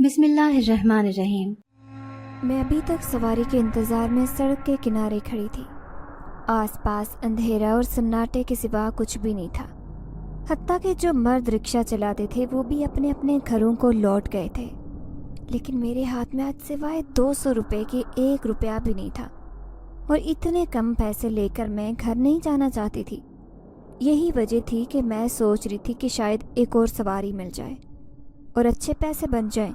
بسم اللہ الرحمن الرحیم۔ میں ابھی تک سواری کے انتظار میں سڑک کے کنارے کھڑی تھی۔ آس پاس اندھیرا اور سناٹے کے سوا کچھ بھی نہیں تھا، حتیٰ کہ جو مرد رکشہ چلاتے تھے وہ بھی اپنے اپنے گھروں کو لوٹ گئے تھے، لیکن میرے ہاتھ میں آج سوائے 200 روپے کے 1 روپیہ بھی نہیں تھا، اور اتنے کم پیسے لے کر میں گھر نہیں جانا چاہتی تھی۔ یہی وجہ تھی کہ میں سوچ رہی تھی کہ شاید ایک اور سواری مل جائے اور اچھے پیسے بن جائیں۔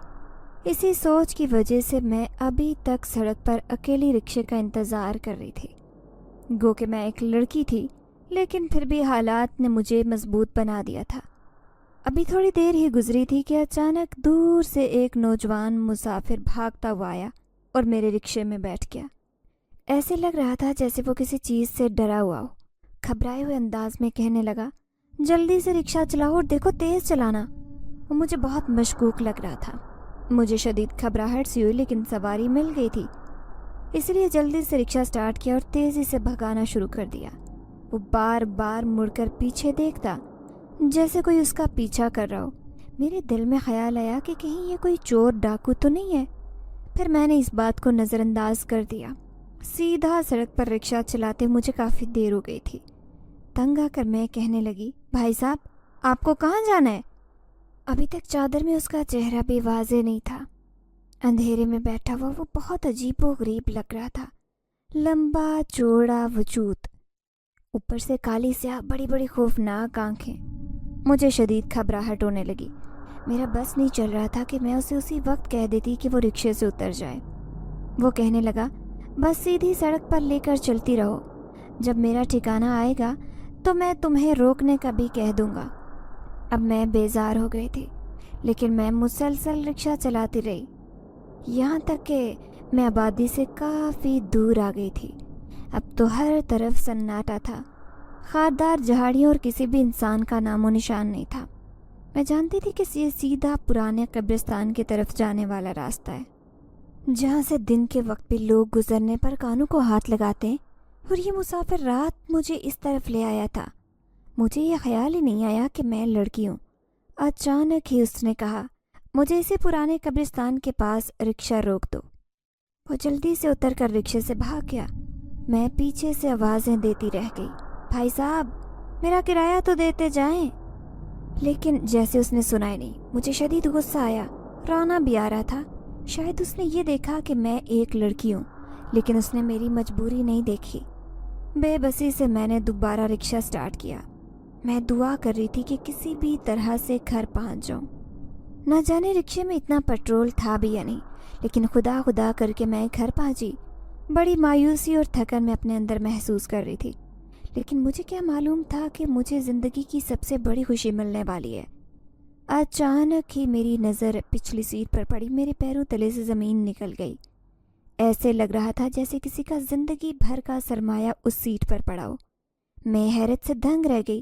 اسی سوچ کی وجہ سے میں ابھی تک سڑک پر اکیلی رکشے کا انتظار کر رہی تھی۔ گو کہ میں ایک لڑکی تھی، لیکن پھر بھی حالات نے مجھے مضبوط بنا دیا تھا۔ ابھی تھوڑی دیر ہی گزری تھی کہ اچانک دور سے ایک نوجوان مسافر بھاگتا ہوا آیا اور میرے رکشے میں بیٹھ گیا۔ ایسے لگ رہا تھا جیسے وہ کسی چیز سے ڈرا ہوا ہو۔ گھبرائے ہوئے انداز میں کہنے لگا، جلدی سے رکشہ چلاؤ اور دیکھو تیز چلانا۔ وہ مجھے بہت مشکوک لگ رہا تھا۔ مجھے شدید گھبراہٹ سی ہوئی، لیکن سواری مل گئی تھی، اس لیے جلدی سے رکشہ سٹارٹ کیا اور تیزی سے بھگانا شروع کر دیا۔ وہ بار بار مڑ کر پیچھے دیکھتا جیسے کوئی اس کا پیچھا کر رہا ہو۔ میرے دل میں خیال آیا کہ کہیں یہ کوئی چور ڈاکو تو نہیں ہے۔ پھر میں نے اس بات کو نظر انداز کر دیا۔ سیدھا سڑک پر رکشہ چلاتے مجھے کافی دیر ہو گئی تھی۔ تنگ آ کر میں کہنے لگی، بھائی صاحب آپ کو کہاں جانا ہے؟ ابھی تک چادر میں اس کا چہرہ بھی واضح نہیں تھا۔ اندھیرے میں بیٹھا ہوا وہ بہت عجیب و غریب لگ رہا تھا۔ لمبا چوڑا وجود، اوپر سے کالی سیاہ بڑی بڑی خوفناک آنکھیں۔ مجھے شدید گھبراہٹ ہونے لگی۔ میرا بس نہیں چل رہا تھا کہ میں اسے اسی وقت کہہ دیتی کہ وہ رکشے سے اتر جائے۔ وہ کہنے لگا، بس سیدھی سڑک پر لے کر چلتی رہو، جب میرا ٹھکانہ آئے گا تو میں تمہیں روکنے کا بھی کہہ دوں گا۔ اب میں بیزار ہو گئی تھی، لیکن میں مسلسل رکشہ چلاتی رہی، یہاں تک کہ میں آبادی سے کافی دور آ گئی تھی۔ اب تو ہر طرف سناٹا تھا، خاردار جھاڑیوں اور کسی بھی انسان کا نام و نشان نہیں تھا۔ میں جانتی تھی کہ یہ سیدھا پرانے قبرستان کی طرف جانے والا راستہ ہے، جہاں سے دن کے وقت بھی لوگ گزرنے پر کانوں کو ہاتھ لگاتے ہیں، اور یہ مسافر رات مجھے اس طرف لے آیا تھا۔ مجھے یہ خیال ہی نہیں آیا کہ میں لڑکی ہوں۔ اچانک ہی اس نے کہا، مجھے اسی پرانے قبرستان کے پاس رکشہ روک دو۔ وہ جلدی سے اتر کر رکشے سے بھاگ گیا۔ میں پیچھے سے آوازیں دیتی رہ گئی، بھائی صاحب میرا کرایہ تو دیتے جائیں، لیکن جیسے اس نے سنا ہی نہیں۔ مجھے شدید غصہ آیا، رونا بھی آ رہا تھا۔ شاید اس نے یہ دیکھا کہ میں ایک لڑکی ہوں، لیکن اس نے میری مجبوری نہیں دیکھی۔ بے بسی سے میں نے دوبارہ رکشہ سٹارٹ کیا۔ میں دعا کر رہی تھی کہ کسی بھی طرح سے گھر پہنچ جاؤں۔ نہ جانے رکشے میں اتنا پیٹرول تھا بھی یا نہیں، لیکن خدا خدا کر کے میں گھر پہنچی۔ بڑی مایوسی اور تھکن میں اپنے اندر محسوس کر رہی تھی، لیکن مجھے کیا معلوم تھا کہ مجھے زندگی کی سب سے بڑی خوشی ملنے والی ہے۔ اچانک ہی میری نظر پچھلی سیٹ پر پڑی، میرے پیروں تلے سے زمین نکل گئی۔ ایسے لگ رہا تھا جیسے کسی کا زندگی بھر کا سرمایہ اس سیٹ پر پڑا ہو۔ میں حیرت سے دنگ رہ گئی۔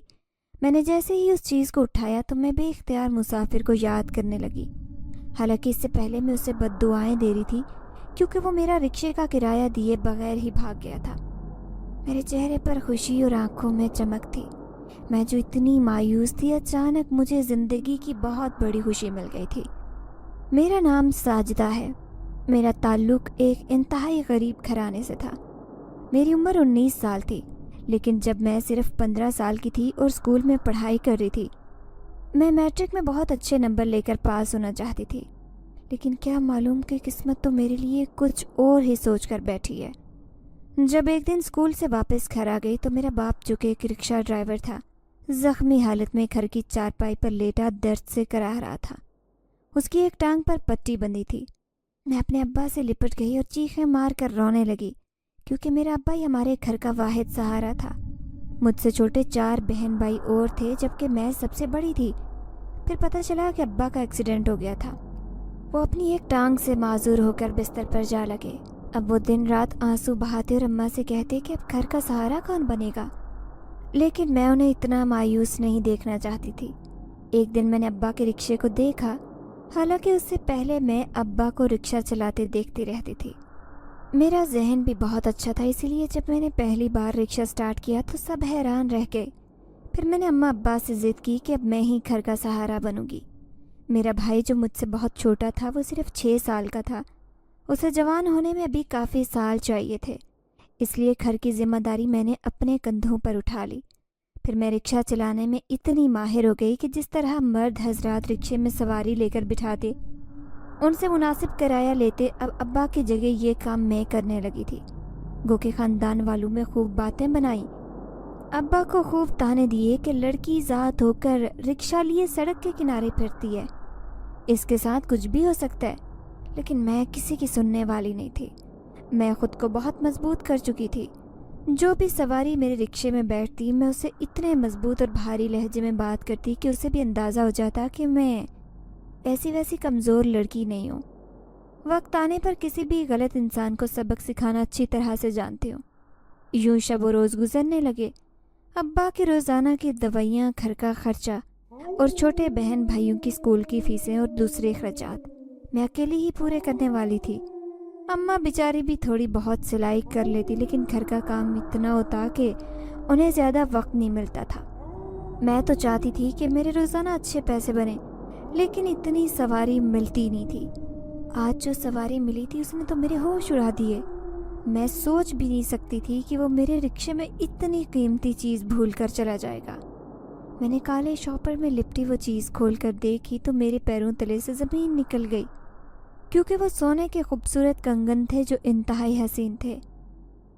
میں نے جیسے ہی اس چیز کو اٹھایا تو میں بے اختیار مسافر کو یاد کرنے لگی، حالانکہ اس سے پہلے میں اسے بد دعائیں دے رہی تھی، کیونکہ وہ میرا رکشے کا کرایہ دیے بغیر ہی بھاگ گیا تھا۔ میرے چہرے پر خوشی اور آنکھوں میں چمک تھی۔ میں جو اتنی مایوس تھی، اچانک مجھے زندگی کی بہت بڑی خوشی مل گئی تھی۔ میرا نام ساجدہ ہے۔ میرا تعلق ایک انتہائی غریب گھرانے سے تھا۔ میری عمر 19 سال تھی، لیکن جب میں صرف 15 سال کی تھی اور اسکول میں پڑھائی کر رہی تھی، میں میٹرک میں بہت اچھے نمبر لے کر پاس ہونا چاہتی تھی، لیکن کیا معلوم کہ قسمت تو میرے لیے کچھ اور ہی سوچ کر بیٹھی ہے۔ جب ایک دن اسکول سے واپس گھر آ گئی تو میرا باپ، جو کہ ایک رکشہ ڈرائیور تھا، زخمی حالت میں گھر کی چارپائی پر لیٹا درد سے کراہ رہا تھا۔ اس کی ایک ٹانگ پر پٹی بندھی تھی۔ میں اپنے ابا سے لپٹ گئی اور چیخیں مار کر رونے لگی، کیونکہ میرا ابا ہی ہمارے گھر کا واحد سہارا تھا۔ مجھ سے چھوٹے 4 بہن بھائی اور تھے، جبکہ میں سب سے بڑی تھی۔ پھر پتہ چلا کہ ابا کا ایکسیڈنٹ ہو گیا تھا۔ وہ اپنی ایک ٹانگ سے معذور ہو کر بستر پر جا لگے۔ اب وہ دن رات آنسو بہاتے اور اماں سے کہتے کہ اب گھر کا سہارا کون بنے گا، لیکن میں انہیں اتنا مایوس نہیں دیکھنا چاہتی تھی۔ ایک دن میں نے ابا کے رکشے کو دیکھا، حالانکہ اس سے پہلے میں ابا کو رکشہ چلاتے دیکھتی رہتی تھی۔ میرا ذہن بھی بہت اچھا تھا، اسی لیے جب میں نے پہلی بار رکشہ سٹارٹ کیا تو سب حیران رہ گئے۔ پھر میں نے اماں ابا سے ضد کی کہ اب میں ہی گھر کا سہارا بنوں گی۔ میرا بھائی جو مجھ سے بہت چھوٹا تھا وہ صرف 6 سال کا تھا. اسے جوان ہونے میں ابھی کافی سال چاہیے تھے، اس لیے گھر کی ذمہ داری میں نے اپنے کندھوں پر اٹھا لی. پھر میں رکشہ چلانے میں اتنی ماہر ہو گئی کہ جس طرح مرد حضرات رکشے میں سواری لے کر بٹھاتے، ان سے مناسب کرایہ لیتے، اب ابا کی جگہ یہ کام میں کرنے لگی تھی. گو کے خاندان والوں میں خوب باتیں بنائیں، ابا کو خوب تانے دیے کہ لڑکی ذات ہو کر رکشہ لیے سڑک کے کنارے پھرتی ہے، اس کے ساتھ کچھ بھی ہو سکتا ہے. لیکن میں کسی کی سننے والی نہیں تھی. میں خود کو بہت مضبوط کر چکی تھی. جو بھی سواری میرے رکشے میں بیٹھتی میں اسے اتنے مضبوط اور بھاری لہجے میں بات کرتی کہ اسے بھی اندازہ ہو جاتا کہ میں ایسی ویسی کمزور لڑکی نہیں ہوں. وقت آنے پر کسی بھی غلط انسان کو سبق سکھانا اچھی طرح سے جانتی ہوں. یوں شب و روز گزرنے لگے. ابا کی روزانہ کی دوائیاں، گھر کا خرچہ اور چھوٹے بہن بھائیوں کی اسکول کی فیسیں اور دوسرے اخراجات میں اکیلی ہی پورے کرنے والی تھی. اماں بیچاری بھی تھوڑی بہت سلائی کر لیتی، لیکن گھر کا کام اتنا ہوتا کہ انہیں زیادہ وقت نہیں ملتا تھا. میں تو چاہتی تھی کہ میرے روزانہ اچھے پیسے بنے، لیکن اتنی سواری ملتی نہیں تھی. آج جو سواری ملی تھی اس نے تو میرے ہوش اڑا دیے. میں سوچ بھی نہیں سکتی تھی کہ وہ میرے رکشے میں اتنی قیمتی چیز بھول کر چلا جائے گا. میں نے کالے شاپر میں لپٹی وہ چیز کھول کر دیکھی تو میرے پیروں تلے سے زمین نکل گئی، کیونکہ وہ سونے کے خوبصورت کنگن تھے جو انتہائی حسین تھے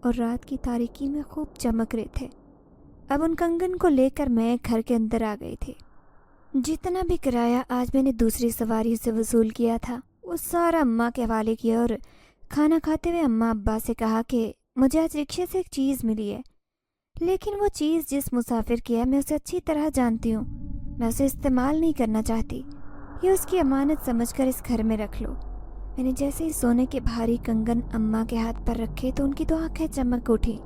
اور رات کی تاریکی میں خوب چمک رہے تھے. اب ان کنگن کو لے کر میں گھر کے اندر آ گئی تھی. جتنا بھی کرایہ آج میں نے دوسری سواری سے وصول کیا تھا وہ سارا اماں کے حوالے کیا، اور کھانا کھاتے ہوئے اماں ابا سے کہا کہ مجھے آج رکشے سے ایک چیز ملی ہے، لیکن وہ چیز جس مسافر کی ہے میں اسے اچھی طرح جانتی ہوں، میں اسے استعمال نہیں کرنا چاہتی، یہ اس کی امانت سمجھ کر اس گھر میں رکھ لو. میں نے جیسے ہی سونے کے بھاری کنگن اماں کے ہاتھ پر رکھے تو ان کی تو آنکھیں چمک اٹھی.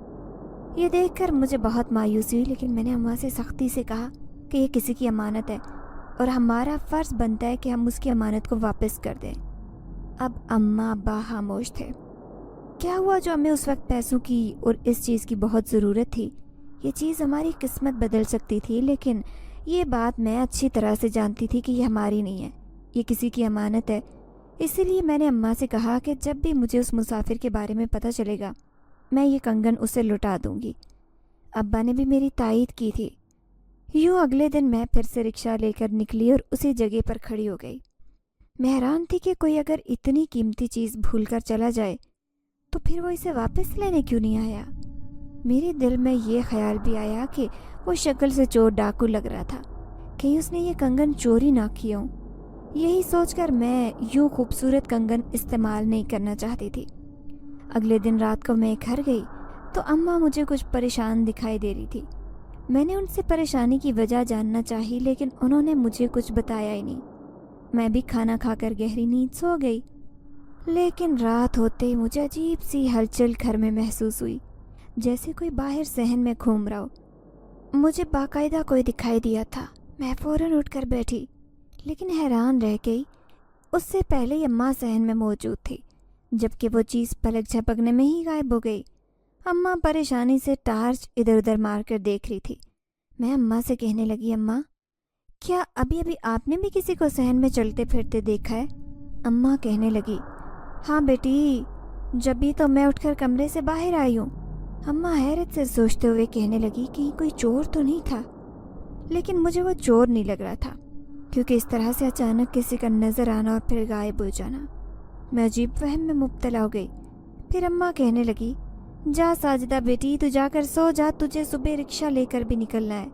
یہ دیکھ کر مجھے بہت مایوسی ہوئی، لیکن میں نے اماں سے سختی سے کہا کہ یہ کسی کی امانت ہے اور ہمارا فرض بنتا ہے کہ ہم اس کی امانت کو واپس کر دیں. اب اماں ابا خاموش تھے. کیا ہوا جو ہمیں اس وقت پیسوں کی اور اس چیز کی بہت ضرورت تھی؟ یہ چیز ہماری قسمت بدل سکتی تھی، لیکن یہ بات میں اچھی طرح سے جانتی تھی کہ یہ ہماری نہیں ہے، یہ کسی کی امانت ہے. اسی لیے میں نے اماں سے کہا کہ جب بھی مجھے اس مسافر کے بارے میں پتہ چلے گا میں یہ کنگن اسے لوٹا دوں گی. ابا نے بھی میری تائید کی تھی. یوں اگلے دن میں پھر سے رکشہ لے کر نکلی اور اسی جگہ پر کھڑی ہو گئی. میں حیران تھی کہ کوئی اگر اتنی قیمتی چیز بھول کر چلا جائے تو پھر وہ اسے واپس لینے کیوں نہیں آیا. میرے دل میں یہ خیال بھی آیا کہ وہ شکل سے چور ڈاکو لگ رہا تھا، کہیں اس نے یہ کنگن چوری نہ کیا ہوں. یہی سوچ کر میں یوں خوبصورت کنگن استعمال نہیں کرنا چاہتی تھی. اگلے دن رات کو میں گھر گئی تو اماں مجھے کچھ پریشان دکھائی دے رہی تھی. میں نے ان سے پریشانی کی وجہ جاننا چاہی، لیکن انہوں نے مجھے کچھ بتایا ہی نہیں. میں بھی کھانا کھا کر گہری نیند سو گئی. لیکن رات ہوتے ہی مجھے عجیب سی ہلچل گھر میں محسوس ہوئی، جیسے کوئی باہر صحن میں گھوم رہا ہو. مجھے باقاعدہ کوئی دکھائی دیا تھا. میں فوراً اٹھ کر بیٹھی، لیکن حیران رہ گئی. اس سے پہلے ہی اماں صحن میں موجود تھی، جبکہ وہ چیز پلک جھپکنے میں ہی غائب ہو گئی. اماں پریشانی سے ٹارچ ادھر ادھر مار کر دیکھ رہی تھی. میں اماں سے کہنے لگی، اماں کیا ابھی آپ نے بھی کسی کو صحن میں چلتے پھرتے دیکھا ہے؟ اماں کہنے لگی، ہاں بیٹی، جبھی تو میں اٹھ کر کمرے سے باہر آئی ہوں. اماں حیرت سے سوچتے ہوئے کہنے لگی کہ کوئی چور تو نہیں تھا. لیکن مجھے وہ چور نہیں لگ رہا تھا، کیونکہ اس طرح سے اچانک کسی کا نظر آنا اور پھر غائب ہو جانا. میں عجیب وہم میں مبتلا ہو گئی. پھر اماں کہنے لگی، جا ساجدہ بیٹی، تو جا کر سو جا، تجھے صبح رکشہ لے کر بھی نکلنا ہے.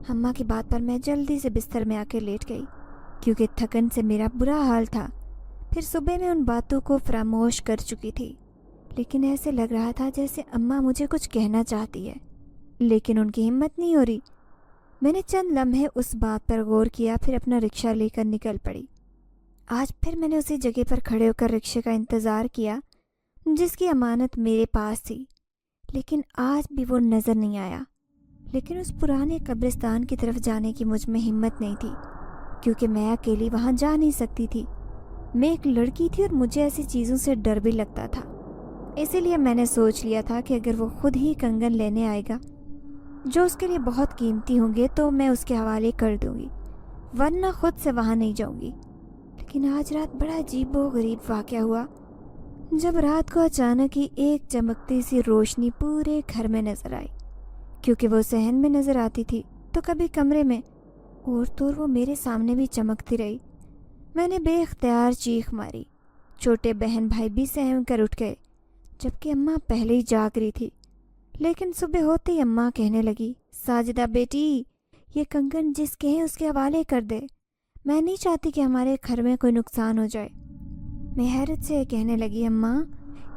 اماں کی بات پر میں جلدی سے بستر میں آ کے لیٹ گئی، کیونکہ تھکن سے میرا برا حال تھا. پھر صبح میں ان باتوں کو فراموش کر چکی تھی، لیکن ایسے لگ رہا تھا جیسے اماں مجھے کچھ کہنا چاہتی ہے، لیکن ان کی ہمت نہیں ہو رہی. میں نے چند لمحے اس بات پر غور کیا، پھر اپنا رکشہ لے کر نکل پڑی. آج پھر میں نے اسی جگہ پر کھڑے ہو کر رکشے کا انتظار کیا جس کی امانت میرے پاس تھی، لیکن آج بھی وہ نظر نہیں آیا. لیکن اس پرانے قبرستان کی طرف جانے کی مجھ میں ہمت نہیں تھی، کیونکہ میں اکیلی وہاں جا نہیں سکتی تھی. میں ایک لڑکی تھی اور مجھے ایسی چیزوں سے ڈر بھی لگتا تھا. اسی لیے میں نے سوچ لیا تھا کہ اگر وہ خود ہی کنگن لینے آئے گا جو اس کے لیے بہت قیمتی ہوں گے تو میں اس کے حوالے کر دوں گی. ورنہ خود سے وہاں نہیں جاؤں گی۔ لیکن آج رات بڑا عجیب و غریب واقعہ ہوا، جب رات کو اچانک ہی ایک چمکتی سی روشنی پورے گھر میں نظر آئی، کیونکہ وہ صحن میں نظر آتی تھی تو کبھی کمرے میں، اور تو وہ میرے سامنے بھی چمکتی رہی۔ میں نے بے اختیار چیخ ماری۔ چھوٹے بہن بھائی بھی سہم کر اٹھ گئے، جبکہ اماں پہلے ہی جاگ رہی تھی۔ لیکن صبح ہوتے ہی اماں کہنے لگی، ساجدہ بیٹی، یہ کنگن جس کے ہیں اس کے حوالے کر دے، میں نہیں چاہتی کہ ہمارے گھر میں کوئی نقصان ہو جائے۔ میں حیرت سے کہنے لگی، اماں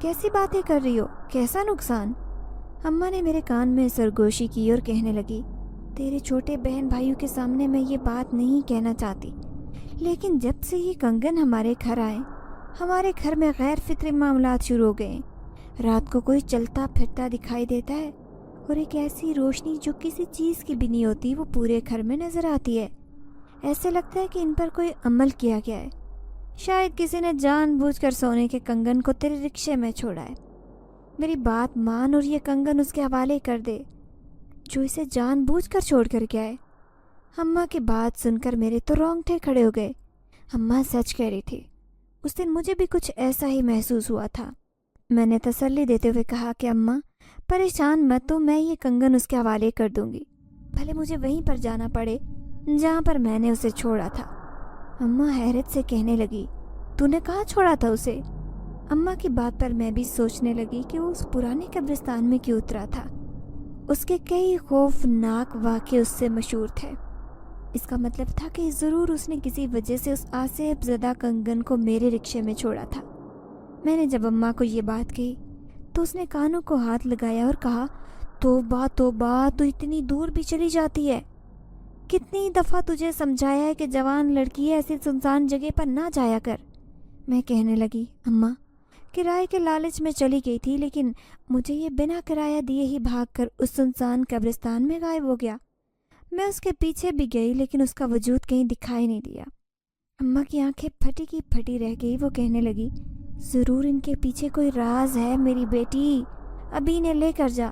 کیسی باتیں کر رہی ہو، کیسا نقصان؟ اماں نے میرے کان میں سرگوشی کی اور کہنے لگی، تیرے چھوٹے بہن بھائیوں کے سامنے میں یہ بات نہیں کہنا چاہتی، لیکن جب سے یہ کنگن ہمارے گھر آئے، ہمارے گھر میں غیر فطری معاملات شروع ہو گئے۔ رات کو کوئی چلتا پھرتا دکھائی دیتا ہے اور ایک ایسی روشنی جو کسی چیز کی بھی نہیں ہوتی وہ پورے گھر میں نظر آتی ہے۔ ایسے لگتا ہے کہ ان پر کوئی عمل کیا گیا ہے، شاید کسی نے جان بوجھ کر سونے کے کنگن کو تیرے رکشے میں چھوڑا ہے۔ میری بات مان اور یہ کنگن اس کے حوالے کر دے جو اسے جان بوجھ کر چھوڑ کر گیا ہے۔ اماں کی بات سن کر میرے تو رونگٹے کھڑے ہو گئے۔ اماں سچ کہہ رہی تھی، اس دن مجھے بھی کچھ ایسا ہی محسوس ہوا تھا۔ میں نے تسلی دیتے ہوئے کہا کہ اماں پریشان مت ہو، میں یہ کنگن اس کے حوالے کر دوں گی، بھلے مجھے وہیں پر جانا پڑے جہاں پر میں نے اسے چھوڑا تھا۔ اماں حیرت سے کہنے لگی، تو نے کہاں چھوڑا تھا اسے؟ اماں کی بات پر میں بھی سوچنے لگی کہ وہ اس پرانے قبرستان میں کیوں اترا تھا۔ اس کے کئی خوفناک واقعے اس سے مشہور تھے۔ اس کا مطلب تھا کہ ضرور اس نے کسی وجہ سے اس آصف زدہ کنگن کو میرے رکشے میں چھوڑا تھا۔ میں نے جب اماں کو یہ بات کہی تو اس نے کانوں کو ہاتھ لگایا اور کہا، توبہ توبہ، تو اتنی دور بھی چلی جاتی ہے؟ کتنی دفعہ تجھے سمجھایا ہے کہ جوان لڑکی ہے، ایسی سنسان جگہ پر نہ جایا کر۔ میں کہنے لگی، اماں کرائے کے لالچ میں چلی گئی تھی، لیکن مجھے یہ بنا کرایہ دیے ہی بھاگ کر اس سنسان قبرستان میں غائب ہو گیا۔ میں اس کے پیچھے بھی گئی لیکن اس کا وجود کہیں دکھائی نہیں دیا۔ اماں کی آنکھیں پھٹی کی پھٹی رہ گئی۔ وہ کہنے لگی، ضرور ان کے پیچھے کوئی راز ہے میری بیٹی، ابھی انہیں لے کر جا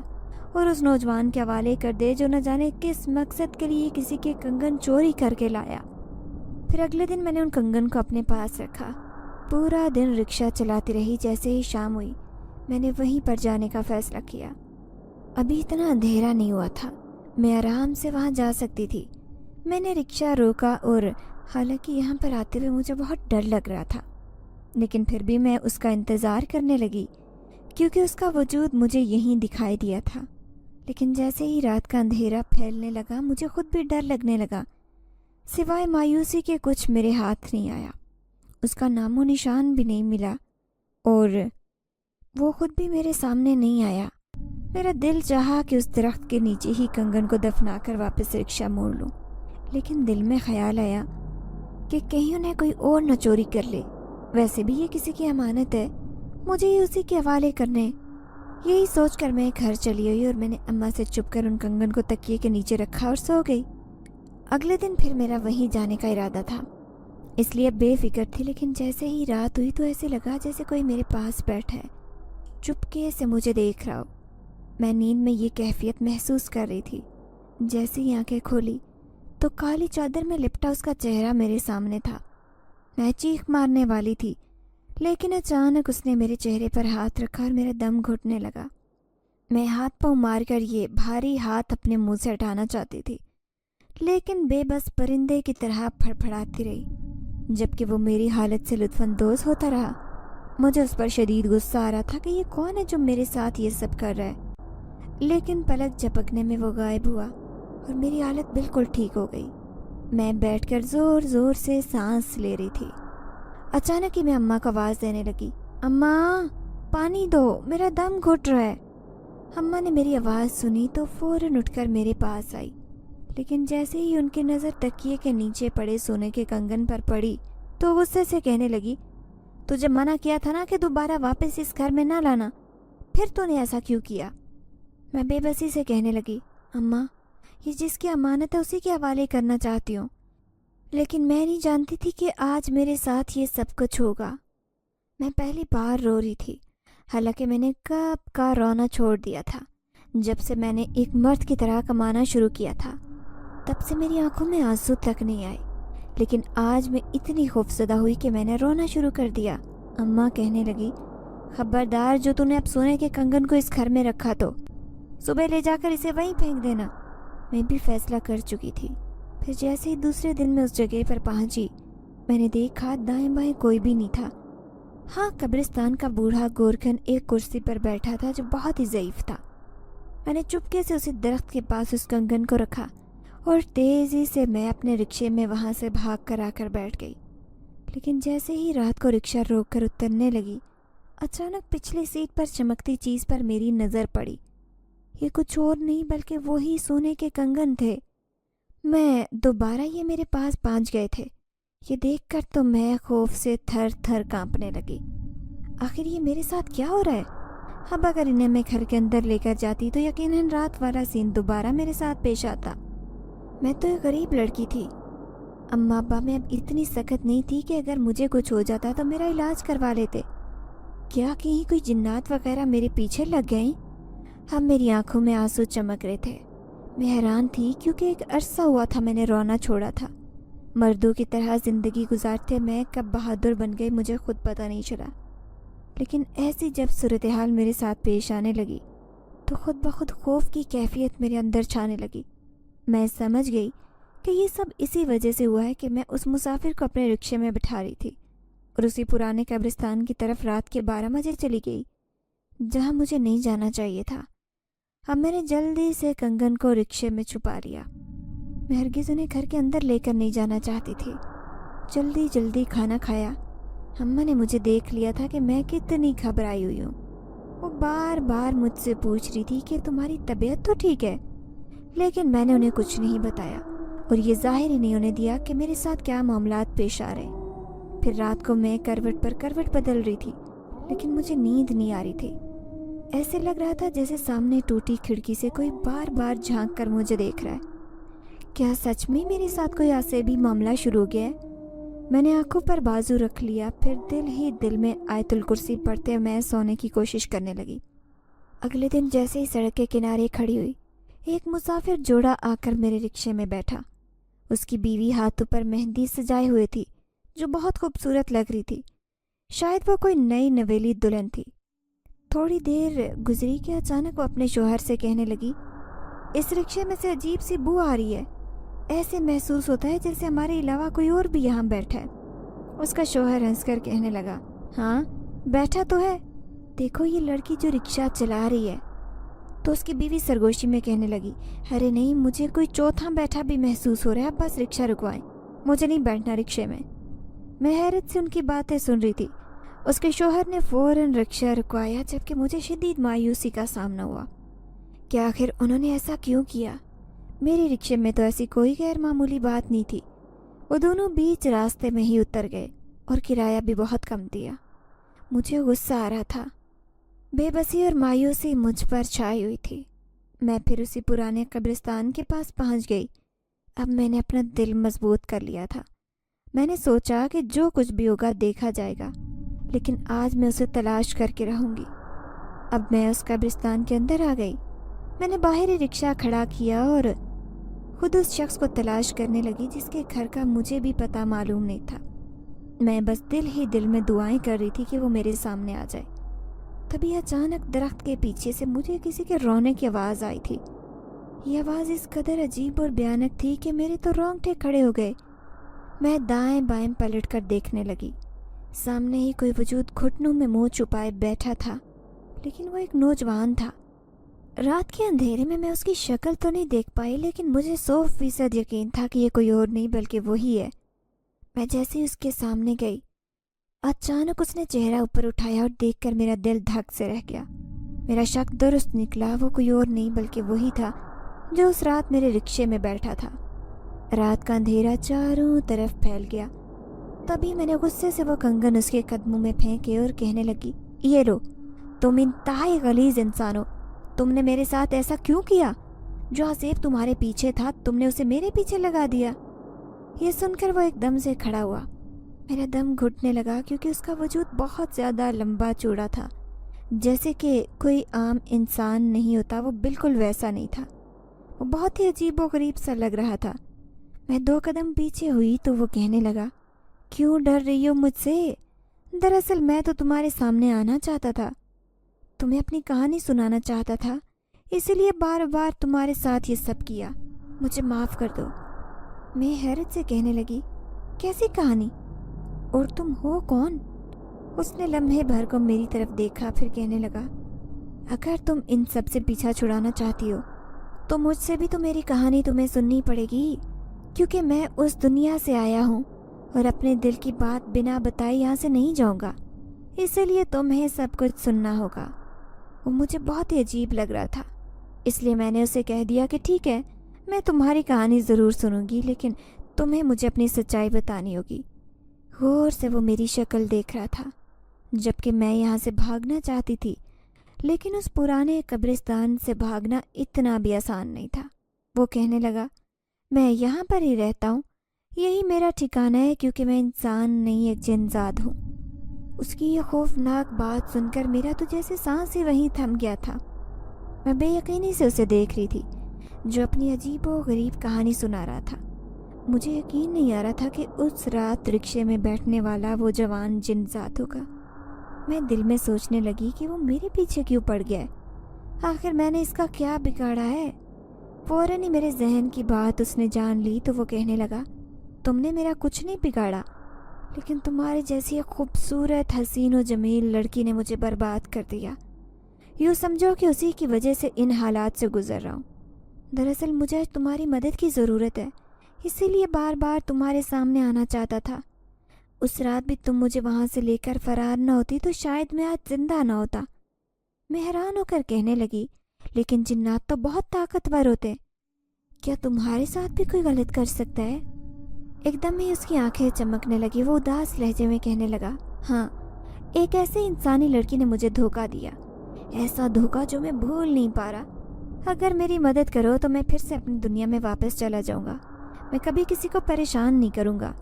اور اس نوجوان کے حوالے کر دے جو نہ جانے کس مقصد کے لیے کسی کے کنگن چوری کر کے لایا۔ پھر اگلے دن میں نے ان کنگن کو اپنے پاس رکھا۔ پورا دن رکشہ چلاتی رہی۔ جیسے ہی شام ہوئی میں نے وہیں پر جانے کا فیصلہ کیا۔ ابھی اتنا اندھیرا نہیں ہوا تھا، میں آرام سے وہاں جا سکتی تھی۔ میں نے رکشہ روکا اور حالانکہ یہاں پر آتے ہوئے مجھے بہت ڈر لگ رہا تھا، لیکن پھر بھی میں اس کا انتظار کرنے لگی کیونکہ اس کا وجود مجھے یہیں دکھائی دیا تھا۔ لیکن جیسے ہی رات کا اندھیرا پھیلنے لگا مجھے خود بھی ڈر لگنے لگا۔ سوائے مایوسی کے کچھ میرے ہاتھ نہیں آیا، اس کا نام و نشان بھی نہیں ملا اور وہ خود بھی میرے سامنے نہیں آیا۔ میرا دل چاہا کہ اس درخت کے نیچے ہی کنگن کو دفنا کر واپس رکشہ موڑ لوں، لیکن دل میں خیال آیا کہ کہیں انہیں کوئی اور نہ چوری کر لے، ویسے بھی یہ کسی کی امانت ہے، مجھے ہی اسی کے حوالے کرنے۔ یہی سوچ کر میں گھر چلی ہوئی اور میں نے اماں سے چھپ کر ان کنگن کو تکیے کے نیچے رکھا اور سو گئی۔ اگلے دن پھر میرا وہیں جانے کا ارادہ تھا، اس لیے بے فکر تھی، لیکن جیسے ہی رات ہوئی تو ایسے لگا جیسے کوئی میرے پاس بیٹھا ہے، چپکے سے مجھے دیکھ رہا ہو۔ میں نیند میں یہ کیفیت محسوس کر رہی تھی۔ جیسے ہی آنکھیں کھولی تو کالی چادر میں لپٹا اس کا چہرہ میرے سامنے تھا۔ میں چیخ مارنے والی تھی، لیکن اچانک اس نے میرے چہرے پر ہاتھ رکھا اور میرا دم گھٹنے لگا۔ میں ہاتھ پاؤں مار کر یہ بھاری ہاتھ اپنے منہ سے ہٹانا چاہتی تھی، لیکن بے بس پرندے کی طرح پھڑپھڑاتی رہی، جبکہ وہ میری حالت سے لطف اندوز ہوتا رہا۔ مجھے اس پر شدید غصہ آ رہا تھا کہ یہ کون ہے جو میرے ساتھ یہ سب کر رہا ہے، لیکن پلک جھپکنے میں وہ غائب ہوا اور میری حالت بالکل ٹھیک ہو گئی۔ میں بیٹھ کر زور زور سے سانس لے رہی تھی۔ اچانک ہی میں اماں کو آواز دینے لگی، اماں پانی دو، میرا دم گھٹ رہا ہے۔ اماں نے میری آواز سنی تو فوراً اٹھ کر میرے پاس آئی، لیکن جیسے ہی ان کی نظر تکیے کے نیچے پڑے سونے کے کنگن پر پڑی تو غصے سے کہنے لگی، تجھے منع کیا تھا نا کہ دوبارہ واپس اس گھر میں نہ لانا، پھر تو نے ایسا کیوں کیا؟ میں بے بسی سے کہنے لگی، اماں یہ جس کی امانت ہے اسی کے حوالے کرنا چاہتی ہوں، لیکن میں نہیں جانتی تھی کہ آج میرے ساتھ یہ سب کچھ ہوگا۔ میں پہلی بار رو رہی تھی، حالانکہ میں نے کب کا رونا چھوڑ دیا تھا۔ جب سے میں نے ایک مرد کی طرح کمانا شروع کیا تھا تب سے میری آنکھوں میں آنسو تک نہیں آئے، لیکن آج میں اتنی خوفزدہ ہوئی کہ میں نے رونا شروع کر دیا۔ اماں کہنے لگی، خبردار، جو تو نے اب سونے کے کنگن کو اس گھر میں رکھا تو صبح لے جا کر اسے وہیں پھینک دینا۔ میں بھی فیصلہ کر چکی تھی۔ پھر جیسے ہی دوسرے دن میں اس جگہ پر پہنچی، میں نے دیکھا دائیں بائیں کوئی بھی نہیں تھا۔ ہاں، قبرستان کا بوڑھا گورکھن ایک کرسی پر بیٹھا تھا جو بہت ہی ضعیف تھا۔ میں نے چپکے سے اسی درخت کے پاس اس کنگن کو رکھا اور تیزی سے میں اپنے رکشے میں وہاں سے بھاگ کر آ کر بیٹھ گئی۔ لیکن جیسے ہی رات کو رکشہ روک کر اترنے لگی، اچانک پچھلی سیٹ پر چمکتی چیز پر میری نظر پڑی۔ یہ کچھ اور نہیں بلکہ وہی سونے کے کنگن تھے۔ میں دوبارہ یہ میرے پاس پہنچ گئے تھے۔ یہ دیکھ کر تو میں خوف سے تھر تھر کانپنے لگی۔ آخر یہ میرے ساتھ کیا ہو رہا ہے؟ اب اگر انہیں میں گھر کے اندر لے کر جاتی تو یقیناً رات والا سین دوبارہ میرے ساتھ پیش آتا۔ میں تو ایک غریب لڑکی تھی۔ اماں ابا میں اب اتنی سخت نہیں تھی کہ اگر مجھے کچھ ہو جاتا تو میرا علاج کروا لیتے۔ کیا کہیں کوئی جنات وغیرہ میرے پیچھے لگ گئیں؟ اب میری آنکھوں میں آنسو چمک رہے تھے۔ میں حیران تھی کیونکہ ایک عرصہ ہوا تھا میں نے رونا چھوڑا تھا۔ مردوں کی طرح زندگی گزارتے میں کب بہادر بن گئی مجھے خود پتہ نہیں چلا۔ لیکن ایسی جب صورتحال میرے ساتھ پیش آنے لگی تو خود بخود خوف کی کیفیت میرے اندر چھانے لگی۔ میں سمجھ گئی کہ یہ سب اسی وجہ سے ہوا ہے کہ میں اس مسافر کو اپنے رکشے میں بٹھا رہی تھی اور اسی پرانے قبرستان کی طرف رات کے 12 بجے چلی گئی جہاں مجھے نہیں جانا چاہیے تھا۔ اب میں نے جلدی سے کنگن کو رکشے میں چھپا لیا۔ میں ہرگز انہیں گھر کے اندر لے کر نہیں جانا چاہتی تھی۔ جلدی جلدی کھانا کھایا۔ اماں نے مجھے دیکھ لیا تھا کہ میں کتنی گھبرائی ہوئی ہوں۔ وہ بار بار مجھ سے پوچھ رہی تھی کہ تمہاری طبیعت تو ٹھیک ہے، لیکن میں نے انہیں کچھ نہیں بتایا اور یہ ظاہر ہی نہیں ہونے دیا کہ میرے ساتھ کیا معاملات پیش آ رہے۔ پھر رات کو میں کروٹ پر کروٹ بدل رہی تھی لیکن مجھے نیند نہیں آ رہی تھی۔ ایسے لگ رہا تھا جیسے سامنے ٹوٹی کھڑکی سے کوئی بار بار جھانک کر مجھے دیکھ رہا ہے۔ کیا سچ میں میرے ساتھ کوئی عصبی معاملہ شروع ہو گیا ہے؟ میں نے آنکھوں پر بازو رکھ لیا، پھر دل ہی دل میں آیت الکرسی پڑھتے میں سونے کی کوشش کرنے لگی۔ اگلے دن جیسے ہی سڑک کے کنارے کھڑی ہوئی، ایک مسافر جوڑا آ کر میرے رکشے میں بیٹھا۔ اس کی بیوی ہاتھوں پر مہندی سجائے ہوئے تھی جو بہت خوبصورت لگ رہی تھی۔ شاید وہ کوئی نئی نویلی دلہن تھی۔ تھوڑی دیر گزری کہ اچانک وہ اپنے شوہر سے کہنے لگی، اس رکشے میں سے عجیب سی بو آ رہی ہے، ایسے محسوس ہوتا ہے جیسے ہمارے علاوہ کوئی اور بھی یہاں بیٹھا ہے۔ اس کا شوہر ہنس کر کہنے لگا، ہاں بیٹھا تو ہے، دیکھو یہ لڑکی جو رکشہ چلا رہی ہے۔ تو اس کی بیوی سرگوشی میں کہنے لگی، ارے نہیں، مجھے کوئی چوتھا بیٹھا بھی محسوس ہو رہا ہے، بس رکشہ رکوائیں، مجھے نہیں بیٹھنا رکشے میں۔ میں حیرت سے ان کی باتیں سن رہی تھی۔ اس کے شوہر نے فوراً رکشہ رکوایا جبکہ مجھے شدید مایوسی کا سامنا ہوا کہ آخر انہوں نے ایسا کیوں کیا۔ میرے رکشے میں تو ایسی کوئی غیر معمولی بات نہیں تھی۔ وہ دونوں بیچ راستے میں ہی اتر گئے اور کرایہ بھی بہت کم دیا۔ مجھے غصہ آ رہا تھا، بے بسی اور مایوسی مجھ پر چھائی ہوئی تھی۔ میں پھر اسی پرانے قبرستان کے پاس پہنچ گئی۔ اب میں نے اپنا دل مضبوط کر لیا تھا۔ میں نے سوچا کہ جو کچھ بھی ہوگا دیکھا جائے گا، لیکن آج میں اسے تلاش کر کے رہوں گی۔ اب میں اس قبرستان کے اندر آ گئی۔ میں نے باہر ہی رکشہ کھڑا کیا اور خود اس شخص کو تلاش کرنے لگی جس کے گھر کا مجھے بھی پتہ معلوم نہیں تھا۔ میں بس دل ہی دل میں دعائیں کر رہی تھی کہ وہ میرے سامنے آ جائے۔ تبھی اچانک درخت کے پیچھے سے مجھے کسی کے رونے کی آواز آئی تھی۔ یہ آواز اس قدر عجیب اور بھیانک تھی کہ میرے تو رونگٹے کھڑے ہو گئے۔ میں دائیں بائیں پلٹ کر دیکھنے لگی۔ سامنے ہی کوئی وجود گھٹنوں میں منہ چھپائے بیٹھا تھا، لیکن وہ ایک نوجوان تھا۔ رات کے اندھیرے میں اس کی شکل تو نہیں دیکھ پائی، لیکن مجھے 100% یقین تھا کہ یہ کوئی اور نہیں بلکہ وہی ہے۔ میں جیسے ہی اس کے سامنے گئی، اچانک اس نے چہرہ اوپر اٹھایا اور دیکھ کر میرا دل دھک سے رہ گیا۔ میرا شک درست نکلا، وہ کوئی اور نہیں بلکہ وہی تھا جو اس رات میرے رکشے میں بیٹھا تھا۔ رات کا اندھیرا چاروں طرف پھیل گیا۔ تبھی میں نے غصے سے وہ کنگن اس کے قدموں میں پھینکے اور کہنے لگی، یہ لو، تم انتہائی غلیظ انسان ہو، تم نے میرے ساتھ ایسا کیوں کیا؟ جو عذاب تمہارے پیچھے تھا تم نے اسے میرے پیچھے لگا دیا۔ یہ سن کر وہ ایک دم سے کھڑا ہوا۔ میرا دم گھٹنے لگا کیونکہ اس کا وجود بہت زیادہ لمبا چوڑا تھا، جیسے کہ کوئی عام انسان نہیں ہوتا، وہ بالکل ویسا نہیں تھا۔ وہ بہت ہی عجیب و غریب سا لگ رہا تھا۔ میں 2 قدم پیچھے ہوئی تو وہ کہنے لگا، کیوں ڈر رہی ہو مجھ سے؟ دراصل میں تو تمہارے سامنے آنا چاہتا تھا، تمہیں اپنی کہانی سنانا چاہتا تھا، اسی لیے بار بار تمہارے ساتھ یہ سب کیا، مجھے معاف کر دو۔ میں حیرت سے کہنے لگی، کیسی کہانی؟ اور تم ہو کون؟ اس نے لمحے بھر کو میری طرف دیکھا، پھر کہنے لگا، اگر تم ان سب سے پیچھا چھڑانا چاہتی ہو تو مجھ سے بھی تو میری کہانی تمہیں سننی پڑے گی، کیونکہ میں اس دنیا سے آیا ہوں اور اپنے دل کی بات بنا بتائے یہاں سے نہیں جاؤں گا، اسی لیے تمہیں سب کچھ سننا ہوگا۔ وہ مجھے بہت ہی عجیب لگ رہا تھا، اس لیے میں نے اسے کہہ دیا کہ ٹھیک ہے، میں تمہاری کہانی ضرور سنوں گی، لیکن تمہیں مجھے اپنی سچائی بتانی ہوگی۔ غور سے وہ میری شکل دیکھ رہا تھا، جبکہ میں یہاں سے بھاگنا چاہتی تھی، لیکن اس پرانے قبرستان سے بھاگنا اتنا بھی آسان نہیں تھا۔ وہ کہنے لگا، میں یہاں پر ہی رہتا ہوں، یہی میرا ٹھکانہ ہے، کیونکہ میں انسان نہیں ایک جن ذات ہوں۔ اس کی یہ خوفناک بات سن کر میرا تو جیسے سانس ہی وہیں تھم گیا تھا۔ میں بے یقینی سے اسے دیکھ رہی تھی، جو اپنی عجیب و غریب کہانی سنا رہا تھا۔ مجھے یقین نہیں آ رہا تھا کہ اس رات رکشے میں بیٹھنے والا وہ جوان جن ذات ہوگا۔ میں دل میں سوچنے لگی کہ وہ میرے پیچھے کیوں پڑ گیا ہے، آخر میں نے اس کا کیا بگاڑا ہے؟ فوراً ہی میرے ذہن کی بات اس نے جان لی تو وہ کہنے لگا، تم نے میرا کچھ نہیں بگاڑا، لیکن تمہارے جیسی ایک خوبصورت حسین و جمیل لڑکی نے مجھے برباد کر دیا۔ یوں سمجھو کہ اسی کی وجہ سے ان حالات سے گزر رہا ہوں۔ دراصل مجھے آج تمہاری مدد کی ضرورت ہے، اسی لیے بار بار تمہارے سامنے آنا چاہتا تھا۔ اس رات بھی تم مجھے وہاں سے لے کر فرار نہ ہوتی تو شاید میں آج زندہ نہ ہوتا۔ میں حیران ہو کر کہنے لگی، لیکن جنات تو بہت طاقتور ہوتے، کیا تمہارے ساتھ بھی کوئی غلط کر سکتا ہے؟ ایک دم ہی اس کی آنکھیں چمکنے لگی، وہ اداس لہجے میں کہنے لگا، ہاں، ایک ایسے انسانی لڑکی نے مجھے دھوکہ دیا، ایسا دھوکہ جو میں بھول نہیں پا رہا۔ اگر میری مدد کرو تو میں پھر سے اپنی دنیا میں واپس چلا جاؤں گا، میں کبھی کسی کو پریشان نہیں کروں گا۔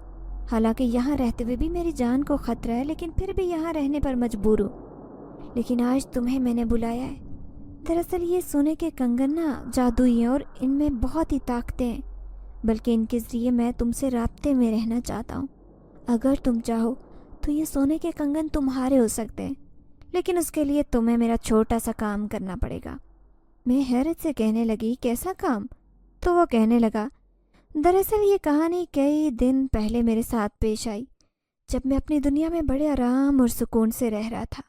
حالانکہ یہاں رہتے ہوئے بھی میری جان کو خطرہ ہے، لیکن پھر بھی یہاں رہنے پر مجبور ہوں۔ لیکن آج تمہیں میں نے بلایا ہے۔ دراصل یہ سونے کے کنگن نا جادوئی ہیں اور ان میں بہت ہی طاقتیں ہیں، بلکہ ان کے ذریعے میں تم سے رابطے میں رہنا چاہتا ہوں۔ اگر تم چاہو تو یہ سونے کے کنگن تمہارے ہو سکتے ہیں، لیکن اس کے لیے تمہیں میرا چھوٹا سا کام کرنا پڑے گا۔ میں حیرت سے کہنے لگی، کیسا کام؟ تو وہ کہنے لگا، دراصل یہ کہانی کئی دن پہلے میرے ساتھ پیش آئی، جب میں اپنی دنیا میں بڑے آرام اور سکون سے رہ رہا تھا،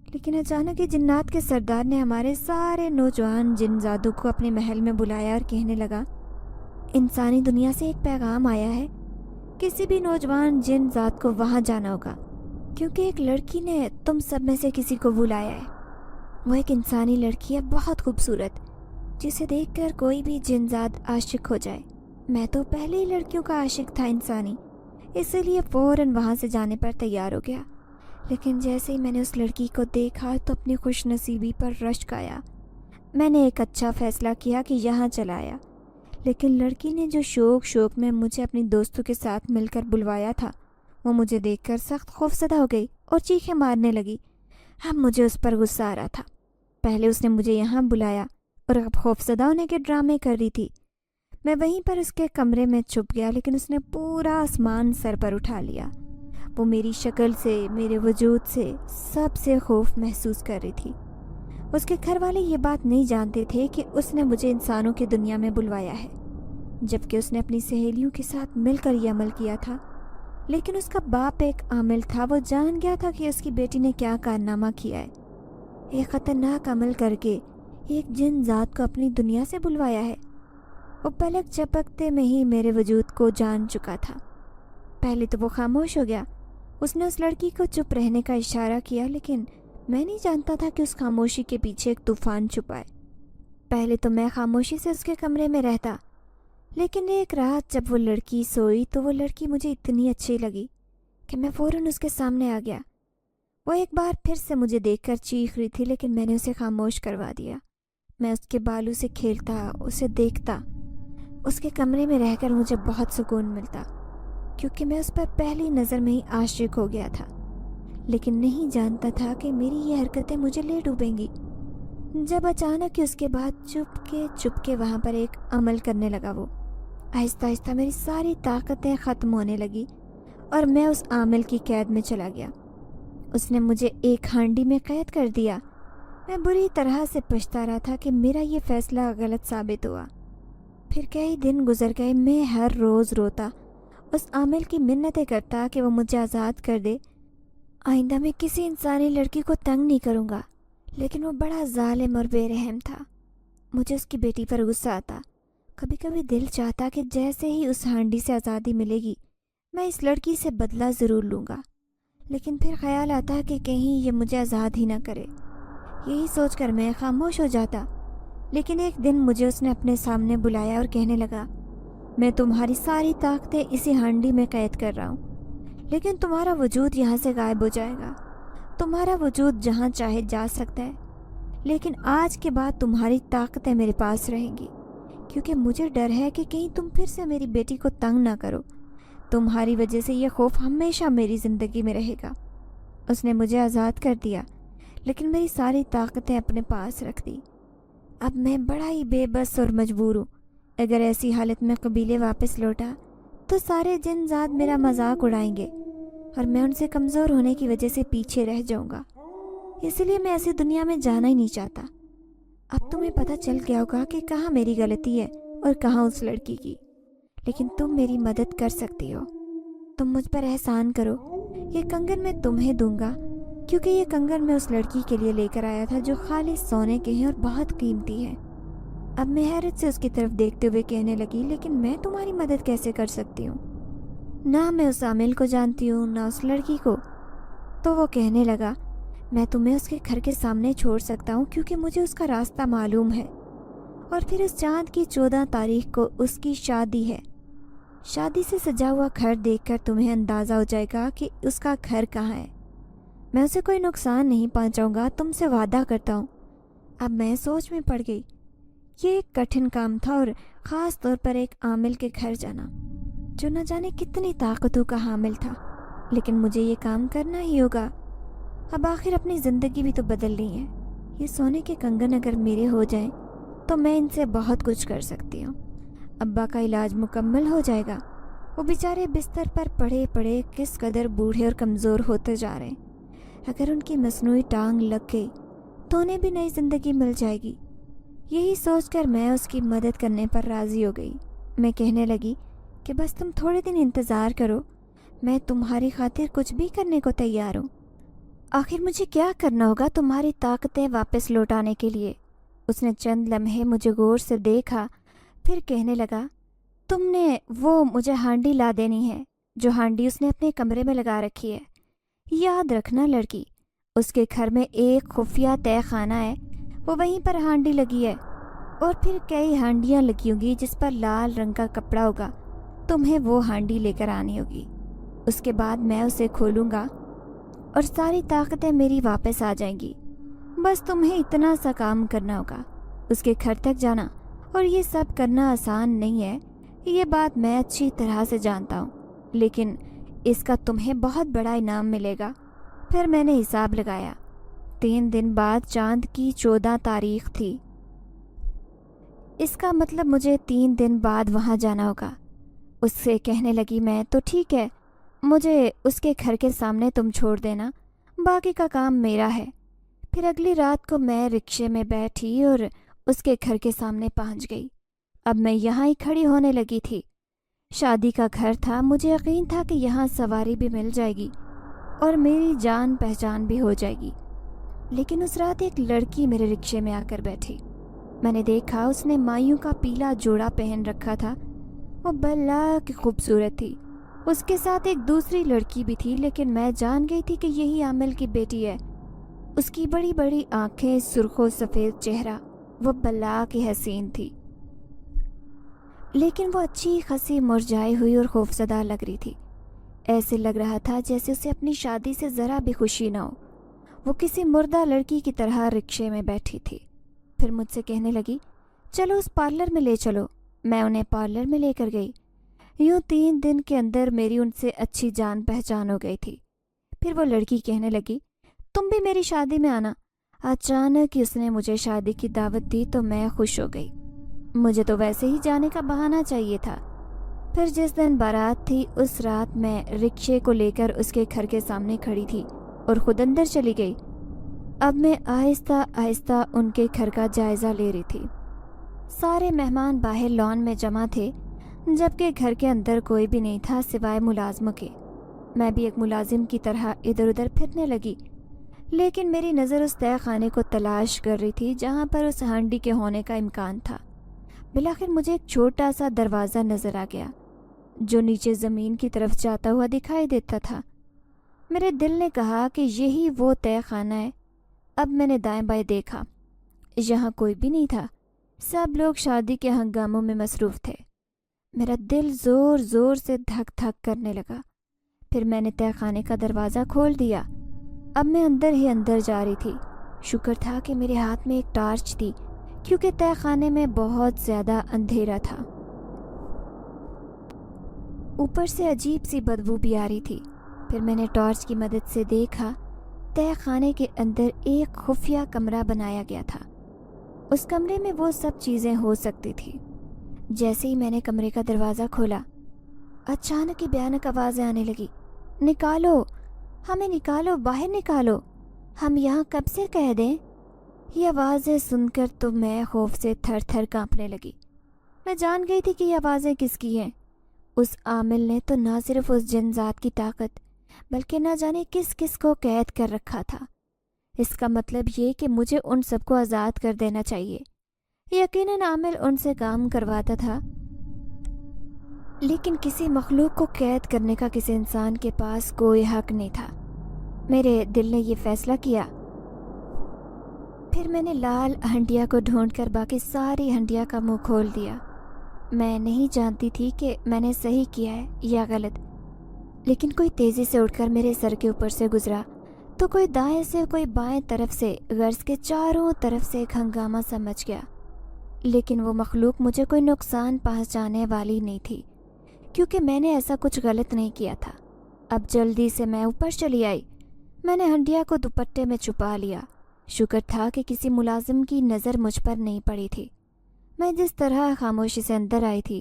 لیکن اچانک ہی جنات کے سردار نے ہمارے سارے نوجوان جن زادوں کو اپنے محل میں بلایا اور کہنے لگا، انسانی دنیا سے ایک پیغام آیا ہے، کسی بھی نوجوان جن ذات کو وہاں جانا ہوگا، کیونکہ ایک لڑکی نے تم سب میں سے کسی کو بلایا ہے۔ وہ ایک انسانی لڑکی ہے، بہت خوبصورت، جسے دیکھ کر کوئی بھی جن ذات عاشق ہو جائے۔ میں تو پہلے ہی لڑکیوں کا عاشق تھا انسانی، اسی لیے فوراً وہاں سے جانے پر تیار ہو گیا، لیکن جیسے ہی میں نے اس لڑکی کو دیکھا تو اپنی خوش نصیبی پر رشک آیا۔ میں نے ایک اچھا فیصلہ کیا کہ یہاں چلا آیا، لیکن لڑکی نے جو شوق میں مجھے اپنی دوستوں کے ساتھ مل کر بلوایا تھا، وہ مجھے دیکھ کر سخت خوفزدہ ہو گئی اور چیخیں مارنے لگی۔ اب مجھے اس پر غصہ آ رہا تھا، پہلے اس نے مجھے یہاں بلایا اور اب خوفزدہ ہونے کے ڈرامے کر رہی تھی۔ میں وہیں پر اس کے کمرے میں چھپ گیا، لیکن اس نے پورا آسمان سر پر اٹھا لیا۔ وہ میری شکل سے، میرے وجود سے، سب سے خوف محسوس کر رہی تھی۔ اس کے گھر والے یہ بات نہیں جانتے تھے کہ اس نے مجھے انسانوں کی دنیا میں بلوایا ہے، جبکہ اس نے اپنی سہیلیوں کے ساتھ مل کر یہ عمل کیا تھا۔ لیکن اس کا باپ ایک عامل تھا، وہ جان گیا تھا کہ اس کی بیٹی نے کیا کارنامہ کیا ہے، ایک خطرناک عمل کر کے ایک جن ذات کو اپنی دنیا سے بلوایا ہے۔ وہ پلک جھپکتے میں ہی میرے وجود کو جان چکا تھا۔ پہلے تو وہ خاموش ہو گیا، اس نے اس لڑکی کو چپ رہنے کا اشارہ کیا، لیکن میں نہیں جانتا تھا کہ اس خاموشی کے پیچھے ایک طوفان چھپا ہے۔ پہلے تو میں خاموشی سے اس کے کمرے میں رہتا، لیکن ایک رات جب وہ لڑکی سوئی تو وہ لڑکی مجھے اتنی اچھی لگی کہ میں فوراً اس کے سامنے آ گیا۔ وہ ایک بار پھر سے مجھے دیکھ کر چیخ رہی تھی، لیکن میں نے اسے خاموش کروا دیا۔ میں اس کے بالوں سے کھیلتا، اسے دیکھتا۔ اس کے کمرے میں رہ کر مجھے بہت سکون ملتا، کیونکہ میں اس پر پہلی نظر میں ہی عاشق ہو گیا تھا، لیکن نہیں جانتا تھا کہ میری یہ حرکتیں مجھے لے ڈوبیں گی۔ جب اچانک اس کے بعد چپ کے وہاں پر ایک عمل کرنے لگا، وہ آہستہ آہستہ میری ساری طاقتیں ختم ہونے لگی اور میں اس عامل کی قید میں چلا گیا۔ اس نے مجھے ایک ہانڈی میں قید کر دیا۔ میں بری طرح سے پچھتا رہا تھا کہ میرا یہ فیصلہ غلط ثابت ہوا۔ پھر کئی دن گزر گئے، میں ہر روز روتا، اس عامل کی منتیں کرتا کہ وہ مجھے آزاد کر دے۔ آئندہ میں کسی انسانی لڑکی کو تنگ نہیں کروں گا، لیکن وہ بڑا ظالم اور بے رحم تھا۔ مجھے اس کی بیٹی پر غصہ آتا۔ کبھی کبھی دل چاہتا کہ جیسے ہی اس ہانڈی سے آزادی ملے گی میں اس لڑکی سے بدلہ ضرور لوں گا، لیکن پھر خیال آتا کہ کہیں یہ مجھے آزاد ہی نہ کرے۔ یہی سوچ کر میں خاموش ہو جاتا۔ لیکن ایک دن مجھے اس نے اپنے سامنے بلایا اور کہنے لگا، میں تمہاری ساری طاقتیں اسی ہانڈی میں قید کر رہا ہوں، لیکن تمہارا وجود یہاں سے غائب ہو جائے گا۔ تمہارا وجود جہاں چاہے جا سکتا ہے، لیکن آج کے بعد تمہاری طاقتیں میرے پاس رہیں گی، کیونکہ مجھے ڈر ہے کہ کہیں تم پھر سے میری بیٹی کو تنگ نہ کرو۔ تمہاری وجہ سے یہ خوف ہمیشہ میری زندگی میں رہے گا۔ اس نے مجھے آزاد کر دیا، لیکن میری ساری طاقتیں اپنے پاس رکھ دی۔ اب میں بڑا ہی بے بس اور مجبور ہوں۔ اگر ایسی حالت میں قبیلے واپس لوٹا تو سارے جن ذات میرا مذاق اڑائیں گے اور میں ان سے کمزور ہونے کی وجہ سے پیچھے رہ جاؤں گا۔ اس لیے میں ایسی دنیا میں جانا ہی نہیں چاہتا۔ اب تمہیں پتہ چل گیا ہوگا کہ کہاں میری غلطی ہے اور کہاں اس لڑکی کی، لیکن تم میری مدد کر سکتی ہو۔ تم مجھ پر احسان کرو، یہ کنگن میں تمہیں دوں گا، کیونکہ یہ کنگن میں اس لڑکی کے لیے لے کر آیا تھا جو خالص سونے کے ہیں اور بہت قیمتی ہیں۔ اب میں حیرت سے اس کی طرف دیکھتے ہوئے کہنے لگی، لیکن میں تمہاری مدد کیسے کر سکتی ہوں؟ نہ میں اس عامل کو جانتی ہوں، نہ اس لڑکی کو۔ تو وہ کہنے لگا، میں تمہیں اس کے گھر کے سامنے چھوڑ سکتا ہوں، کیونکہ مجھے اس کا راستہ معلوم ہے، اور پھر اس چاند کی 14 تاریخ کو اس کی شادی ہے۔ شادی سے سجا ہوا گھر دیکھ کر تمہیں اندازہ ہو جائے گا کہ اس کا گھر کہاں ہے۔ میں اسے کوئی نقصان نہیں پہنچاؤں گا، تم سے وعدہ کرتا ہوں۔ اب میں سوچ میں پڑ گئی۔ یہ ایک کٹھن کام تھا، اور خاص طور پر ایک عامل کے گھر جانا جو نہ جانے کتنی طاقتوں کا حامل تھا، لیکن مجھے یہ کام کرنا ہی ہوگا۔ اب آخر اپنی زندگی بھی تو بدلنی ہے۔ یہ سونے کے کنگن اگر میرے ہو جائیں تو میں ان سے بہت کچھ کر سکتی ہوں۔ ابا کا علاج مکمل ہو جائے گا۔ وہ بیچارے بستر پر پڑے پڑے کس قدر بوڑھے اور کمزور ہوتے جا رہے ہیں۔ اگر ان کی مصنوعی ٹانگ لگ گئی تو انہیں بھی نئی زندگی مل جائے گی۔ یہی سوچ کر میں اس کی مدد کرنے پر راضی ہو گئی۔ میں کہنے لگی کہ بس تم تھوڑے دن انتظار کرو، میں تمہاری خاطر کچھ بھی کرنے کو تیار ہوں۔ آخر مجھے کیا کرنا ہوگا تمہاری طاقتیں واپس لوٹانے کے لیے؟ اس نے چند لمحے مجھے غور سے دیکھا، پھر کہنے لگا، تم نے وہ مجھے ہانڈی لا دینی ہے، جو ہانڈی اس نے اپنے کمرے میں لگا رکھی ہے۔ یاد رکھنا لڑکی، اس کے گھر میں ایک خفیہ تہہ خانہ ہے، وہ وہیں پر ہانڈی لگی ہے، اور پھر کئی ہانڈیاں لگی ہوں گی جس پر لال رنگ کا کپڑا ہوگا۔ تمہیں وہ ہانڈی لے کر آنی ہوگی۔ اس کے بعد میں اسے کھولوں گا اور ساری طاقتیں میری واپس آ جائیں گی۔ بس تمہیں اتنا سا کام کرنا ہوگا، اس کے گھر تک جانا، اور یہ سب کرنا آسان نہیں ہے، یہ بات میں اچھی طرح سے جانتا ہوں، لیکن اس کا تمہیں بہت بڑا انعام ملے گا۔ پھر میں نے حساب لگایا۔ 3 دن بعد چاند کی 14 تاریخ تھی۔ اس کا مطلب مجھے 3 دن بعد وہاں جانا ہوگا۔ اس سے کہنے لگی، میں تو ٹھیک ہے، مجھے اس کے گھر کے سامنے تم چھوڑ دینا، باقی کا کام میرا ہے۔ پھر اگلی رات کو میں رکشے میں بیٹھی اور اس کے گھر کے سامنے پہنچ گئی۔ اب میں یہاں ہی کھڑی ہونے لگی تھی۔ شادی کا گھر تھا، مجھے یقین تھا کہ یہاں سواری بھی مل جائے گی اور میری جان پہچان بھی ہو جائے گی، لیکن اس رات ایک لڑکی میرے رکشے میں آ کر بیٹھی۔ میں نے دیکھا اس نے مایوں کا پیلا جوڑا پہن رکھا تھا، وہ بلا کی خوبصورت تھی۔ اس کے ساتھ ایک دوسری لڑکی بھی تھی، لیکن میں جان گئی تھی کہ یہی عامل کی بیٹی ہے۔ اس کی بڑی بڑی آنکھیں، سرخ و سفید چہرہ، وہ بلا کی حسین تھی، لیکن وہ اچھی خاصی مرجھائی ہوئی اور خوفزدہ لگ رہی تھی۔ ایسے لگ رہا تھا جیسے اسے اپنی شادی سے ذرا بھی خوشی نہ ہو۔ وہ کسی مردہ لڑکی کی طرح رکشے میں بیٹھی تھی۔ پھر مجھ سے کہنے لگی، چلو اس پارلر میں لے چلو۔ میں انہیں پارلر میں لے کر گئی۔ یوں 3 دن کے اندر میری ان سے اچھی جان پہچان ہو گئی تھی۔ پھر وہ لڑکی کہنے لگی، تم بھی میری شادی میں آنا۔ اچانک اس نے مجھے شادی کی دعوت دی تو میں خوش ہو گئی۔ مجھے تو ویسے ہی جانے کا بہانہ چاہیے تھا، پھر جس دن بارات تھی اس رات میں رکشے کو لے کر اس کے گھر کے سامنے کھڑی تھی اور خود اندر چلی گئی۔ اب میں آہستہ آہستہ ان کے گھر کا جائزہ لے رہی تھی۔ سارے مہمان باہر لان میں جمع تھے، جبکہ گھر کے اندر کوئی بھی نہیں تھا سوائے ملازموں کے۔ میں بھی ایک ملازم کی طرح ادھر ادھر پھرنے لگی، لیکن میری نظر اس تہہ خانے کو تلاش کر رہی تھی جہاں پر اس ہانڈی کے ہونے کا امکان تھا۔ بالآخر مجھے ایک چھوٹا سا دروازہ نظر آ گیا جو نیچے زمین کی طرف جاتا ہوا دکھائی دیتا تھا۔ میرے دل نے کہا کہ یہی وہ تہہ خانہ ہے۔ اب میں نے دائیں بائیں دیکھا، یہاں کوئی بھی نہیں تھا، سب لوگ شادی کے ہنگاموں میں مصروف تھے۔ میرا دل زور زور سے دھک دھک کرنے لگا۔ پھر میں نے تہہ خانے کا دروازہ کھول دیا۔ اب میں اندر ہی اندر جا رہی تھی۔ شکر تھا کہ میرے ہاتھ میں ایک ٹارچ تھی، کیونکہ تہہ خانے میں بہت زیادہ اندھیرا تھا، اوپر سے عجیب سی بدبو بھی آ رہی تھی۔ پھر میں نے ٹارچ کی مدد سے دیکھا، تہہ خانے کے اندر ایک خفیہ کمرہ بنایا گیا تھا۔ اس کمرے میں وہ سب چیزیں ہو سکتی تھی۔ جیسے ہی میں نے کمرے کا دروازہ کھولا، اچانک ہی بھیانک آوازیں آنے لگی، نکالو، ہمیں نکالو، باہر نکالو، ہم یہاں کب سے کہہ دیں۔ یہ آوازیں سن کر تو میں خوف سے تھر تھر کانپنے لگی۔ میں جان گئی تھی کہ یہ آوازیں کس کی ہیں۔ اس عامل نے تو نہ صرف اس جن ذات کی طاقت بلکہ نہ جانے کس کس کو قید کر رکھا تھا۔ اس کا مطلب یہ کہ مجھے ان سب کو آزاد کر دینا چاہیے۔ یقیناً عامل ان سے کام کرواتا تھا، لیکن کسی مخلوق کو قید کرنے کا کسی انسان کے پاس کوئی حق نہیں تھا۔ میرے دل نے یہ فیصلہ کیا۔ پھر میں نے لال ہنڈیا کو ڈھونڈ کر باقی ساری ہنڈیا کا منہ کھول دیا۔ میں نہیں جانتی تھی کہ میں نے صحیح کیا ہے یا غلط، لیکن کوئی تیزی سے اٹھ کر میرے سر کے اوپر سے گزرا تو کوئی دائیں سے کوئی بائیں طرف سے، غرض کے چاروں طرف سے ایک ہنگامہ سا مچ گیا۔ لیکن وہ مخلوق مجھے کوئی نقصان پہنچانے والی نہیں تھی، کیونکہ میں نے ایسا کچھ غلط نہیں کیا تھا۔ اب جلدی سے میں اوپر چلی آئی۔ میں نے ہنڈیا کو دوپٹے میں چھپا لیا۔ شکر تھا کہ کسی ملازم کی نظر مجھ پر نہیں پڑی تھی۔ میں جس طرح خاموشی سے اندر آئی تھی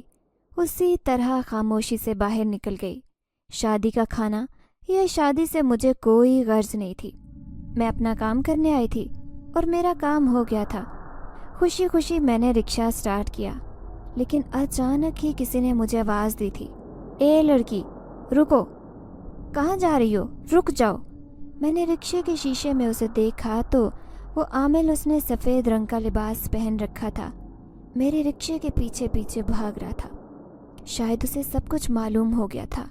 اسی طرح خاموشی سے باہر نکل گئی۔ شادی کا کھانا یا شادی سے مجھے کوئی غرض نہیں تھی۔ میں اپنا کام کرنے آئی تھی اور میرا کام ہو گیا تھا۔ خوشی خوشی میں نے رکشہ سٹارٹ کیا، لیکن اچانک ہی کسی نے مجھے آواز دی تھی، اے لڑکی، رکو، کہاں جا رہی ہو؟ رک جاؤ۔ میں نے رکشے کے شیشے میں اسے دیکھا تو وہ عامل، اس نے سفید رنگ کا لباس پہن رکھا تھا، میرے رکشے کے پیچھے پیچھے بھاگ رہا تھا۔ شاید اسے سب کچھ معلوم ہو گیا تھا۔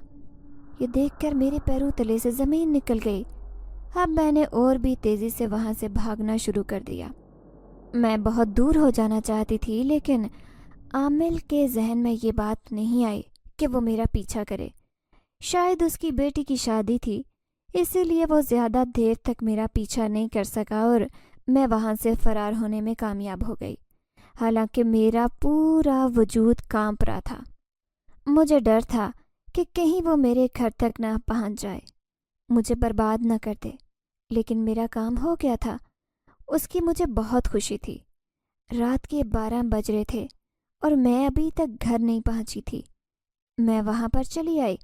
یہ دیکھ کر میرے پیروں تلے سے زمین نکل گئی۔ اب میں نے اور بھی تیزی سے وہاں سے بھاگنا شروع کر دیا۔ میں بہت دور ہو جانا چاہتی تھی، لیکن عامل کے ذہن میں یہ بات نہیں آئی کہ وہ میرا پیچھا کرے۔ شاید اس کی بیٹی کی شادی تھی، اسی لیے وہ زیادہ دیر تک میرا پیچھا نہیں کر سکا اور میں وہاں سے فرار ہونے میں کامیاب ہو گئی، حالانکہ میرا پورا وجود کانپ رہا تھا۔ مجھے ڈر تھا کہ کہیں وہ میرے گھر تک نہ پہنچ جائے، مجھے برباد نہ کر دے، لیکن میرا کام ہو گیا تھا۔ اس کی مجھے بہت خوشی تھی۔ رات کے 12 بج رہے تھے اور میں ابھی تک گھر نہیں پہنچی تھی۔ میں وہاں پر چلی آئی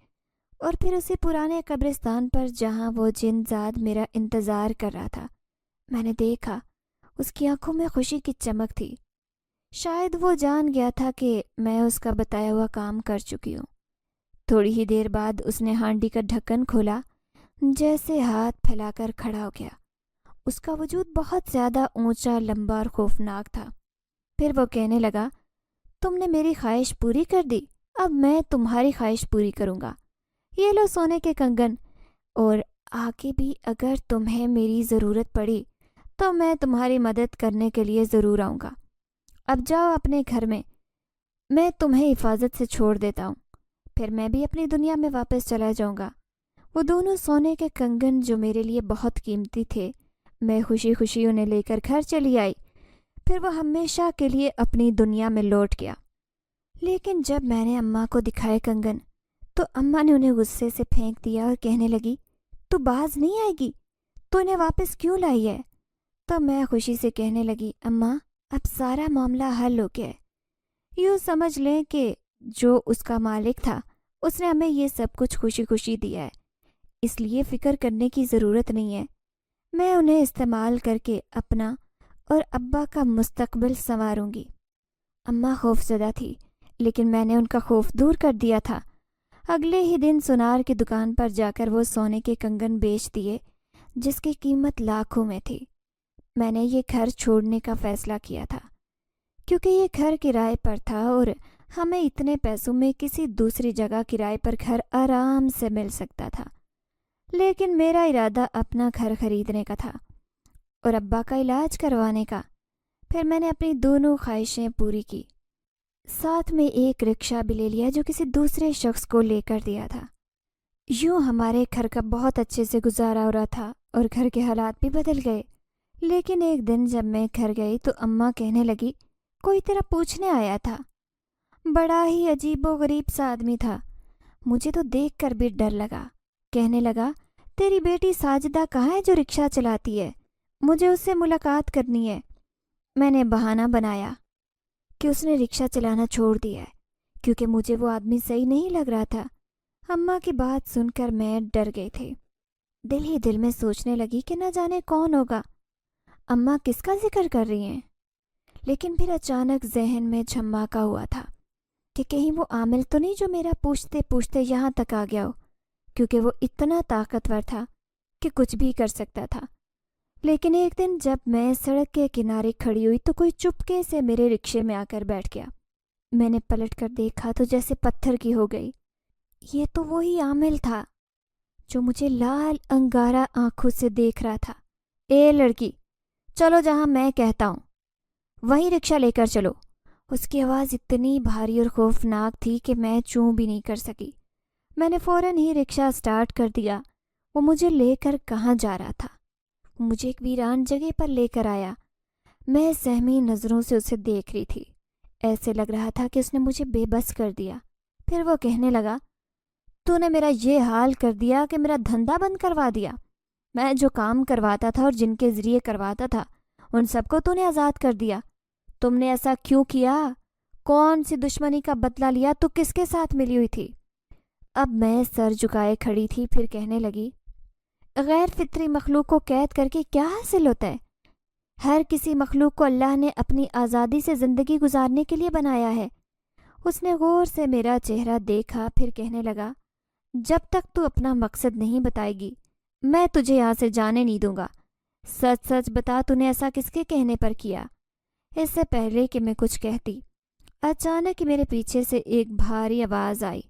اور پھر اسی پرانے قبرستان پر جہاں وہ جن زاد میرا انتظار کر رہا تھا۔ میں نے دیکھا اس کی آنکھوں میں خوشی کی چمک تھی۔ شاید وہ جان گیا تھا کہ میں اس کا بتایا ہوا کام کر چکی ہوں۔ تھوڑی ہی دیر بعد اس نے ہانڈی کا ڈھکن کھولا، جیسے ہاتھ پھیلا کر کھڑا ہو گیا۔ اس کا وجود بہت زیادہ اونچا، لمبا اور خوفناک تھا۔ پھر وہ کہنے لگا، تم نے میری خواہش پوری کر دی، اب میں تمہاری خواہش پوری کروں گا۔ یہ لو سونے کے کنگن، اور آگے بھی اگر تمہیں میری ضرورت پڑی تو میں تمہاری مدد کرنے کے لیے ضرور آؤں گا۔ اب جاؤ اپنے گھر میں تمہیں حفاظت سے چھوڑ دیتا ہوں، پھر میں بھی اپنی دنیا میں واپس چلا جاؤں گا۔ وہ دونوں سونے کے کنگن جو میرے لیے بہت قیمتی تھے، میں خوشی خوشی انہیں لے کر گھر چلی آئی۔ پھر وہ ہمیشہ کے لیے اپنی دنیا میں لوٹ گیا۔ لیکن جب میں نے اماں کو دکھائے کنگن تو اماں نے انہیں غصے سے پھینک دیا اور کہنے لگی، تو باز نہیں آئے گی؟ تو انہیں واپس کیوں لائی ہے؟ تو میں خوشی سے کہنے لگی، اماں اب سارا معاملہ حل ہو گیا ہے۔ یوں سمجھ لیں کہ جو اس کا مالک تھا اس نے ہمیں یہ سب کچھ خوشی خوشی دیا ہے، اس لیے فکر کرنے کی ضرورت نہیں ہے۔ میں انہیں استعمال کر کے اپنا اور ابا کا مستقبل سنواروں گی۔ اماں خوف زدہ تھی، لیکن میں نے ان کا خوف دور کر دیا تھا۔ اگلے ہی دن سونار کی دکان پر جا کر وہ سونے کے کنگن بیچ دیے جس کی قیمت لاکھوں میں تھی۔ میں نے یہ گھر چھوڑنے کا فیصلہ کیا تھا کیونکہ یہ گھر کرائے پر تھا اور ہمیں اتنے پیسوں میں کسی دوسری جگہ کرائے پر گھر آرام سے مل سکتا تھا، لیکن میرا ارادہ اپنا گھر خریدنے کا تھا اور ابا کا علاج کروانے کا۔ پھر میں نے اپنی دونوں خواہشیں پوری کی، ساتھ میں ایک رکشہ بھی لے لیا جو کسی دوسرے شخص کو لے کر دیا تھا۔ یوں ہمارے گھر کا بہت اچھے سے گزارا ہو رہا تھا اور گھر کے حالات بھی بدل گئے۔ لیکن ایک دن جب میں گھر گئی تو اماں کہنے لگی، کوئی تیرا پوچھنے آیا تھا، بڑا ہی عجیب و غریب سا آدمی تھا، مجھے تو دیکھ کر بھی ڈر لگا۔ کہنے لگا، تیری بیٹی ساجدہ کہاں ہے جو رکشہ چلاتی ہے؟ مجھے اس سے ملاقات کرنی ہے۔ میں نے بہانہ بنایا کہ اس نے رکشہ چلانا چھوڑ دیا ہے کیونکہ مجھے وہ آدمی صحیح نہیں لگ رہا تھا۔ اماں کی بات سن کر میں ڈر گئی تھی، دل ہی دل میں سوچنے لگی کہ نہ جانے کون ہوگا، اماں کس کا ذکر کر رہی ہیں۔ لیکن پھر اچانک ذہن میں جھماکا ہوا تھا کہ کہیں وہ عامل تو نہیں جو میرا پوچھتے پوچھتے یہاں تک آ گیا ہو، کیونکہ وہ اتنا طاقتور تھا کہ کچھ بھی کر سکتا تھا۔ لیکن ایک دن جب میں سڑک کے کنارے کھڑی ہوئی تو کوئی چپکے سے میرے رکشے میں آ کر بیٹھ گیا۔ میں نے پلٹ کر دیکھا تو جیسے پتھر کی ہو گئی۔ یہ تو وہی عامل تھا جو مجھے لال انگارہ آنکھوں سے دیکھ رہا تھا۔ اے لڑکی، چلو جہاں میں کہتا ہوں وہیں رکشہ لے کر چلو۔ اس کی آواز اتنی بھاری اور خوفناک تھی کہ میں چوں بھی نہیں کر سکی۔ میں نے فوراً ہی رکشہ سٹارٹ کر دیا۔ وہ مجھے لے کر کہاں جا رہا تھا؟ مجھے ایک ویران جگہ پر لے کر آیا۔ میں سہمی نظروں سے اسے دیکھ رہی تھی، ایسے لگ رہا تھا کہ اس نے مجھے بے بس کر دیا۔ پھر وہ کہنے لگا، تو نے میرا یہ حال کر دیا کہ میرا دھندا بند کروا دیا۔ میں جو کام کرواتا تھا اور جن کے ذریعے کرواتا تھا ان سب کو تو نے آزاد کر دیا۔ تم نے ایسا کیوں کیا؟ کون سی دشمنی کا بدلہ لیا؟ تو کس کے ساتھ ملی ہوئی تھی؟ اب میں سر جھکائے کھڑی تھی۔ پھر کہنے لگی، غیر فطری مخلوق کو قید کر کے کیا حاصل ہوتا ہے؟ ہر کسی مخلوق کو اللہ نے اپنی آزادی سے زندگی گزارنے کے لیے بنایا ہے۔ اس نے غور سے میرا چہرہ دیکھا، پھر کہنے لگا، جب تک تو اپنا مقصد نہیں بتائے گی میں تجھے یہاں سے جانے نہیں دوں گا۔ سچ سچ بتا، تو نے ایسا کس کے کہنے پر کیا؟ اس سے پہلے کہ میں کچھ کہتی، اچانک میرے پیچھے سے ایک بھاری آواز آئی،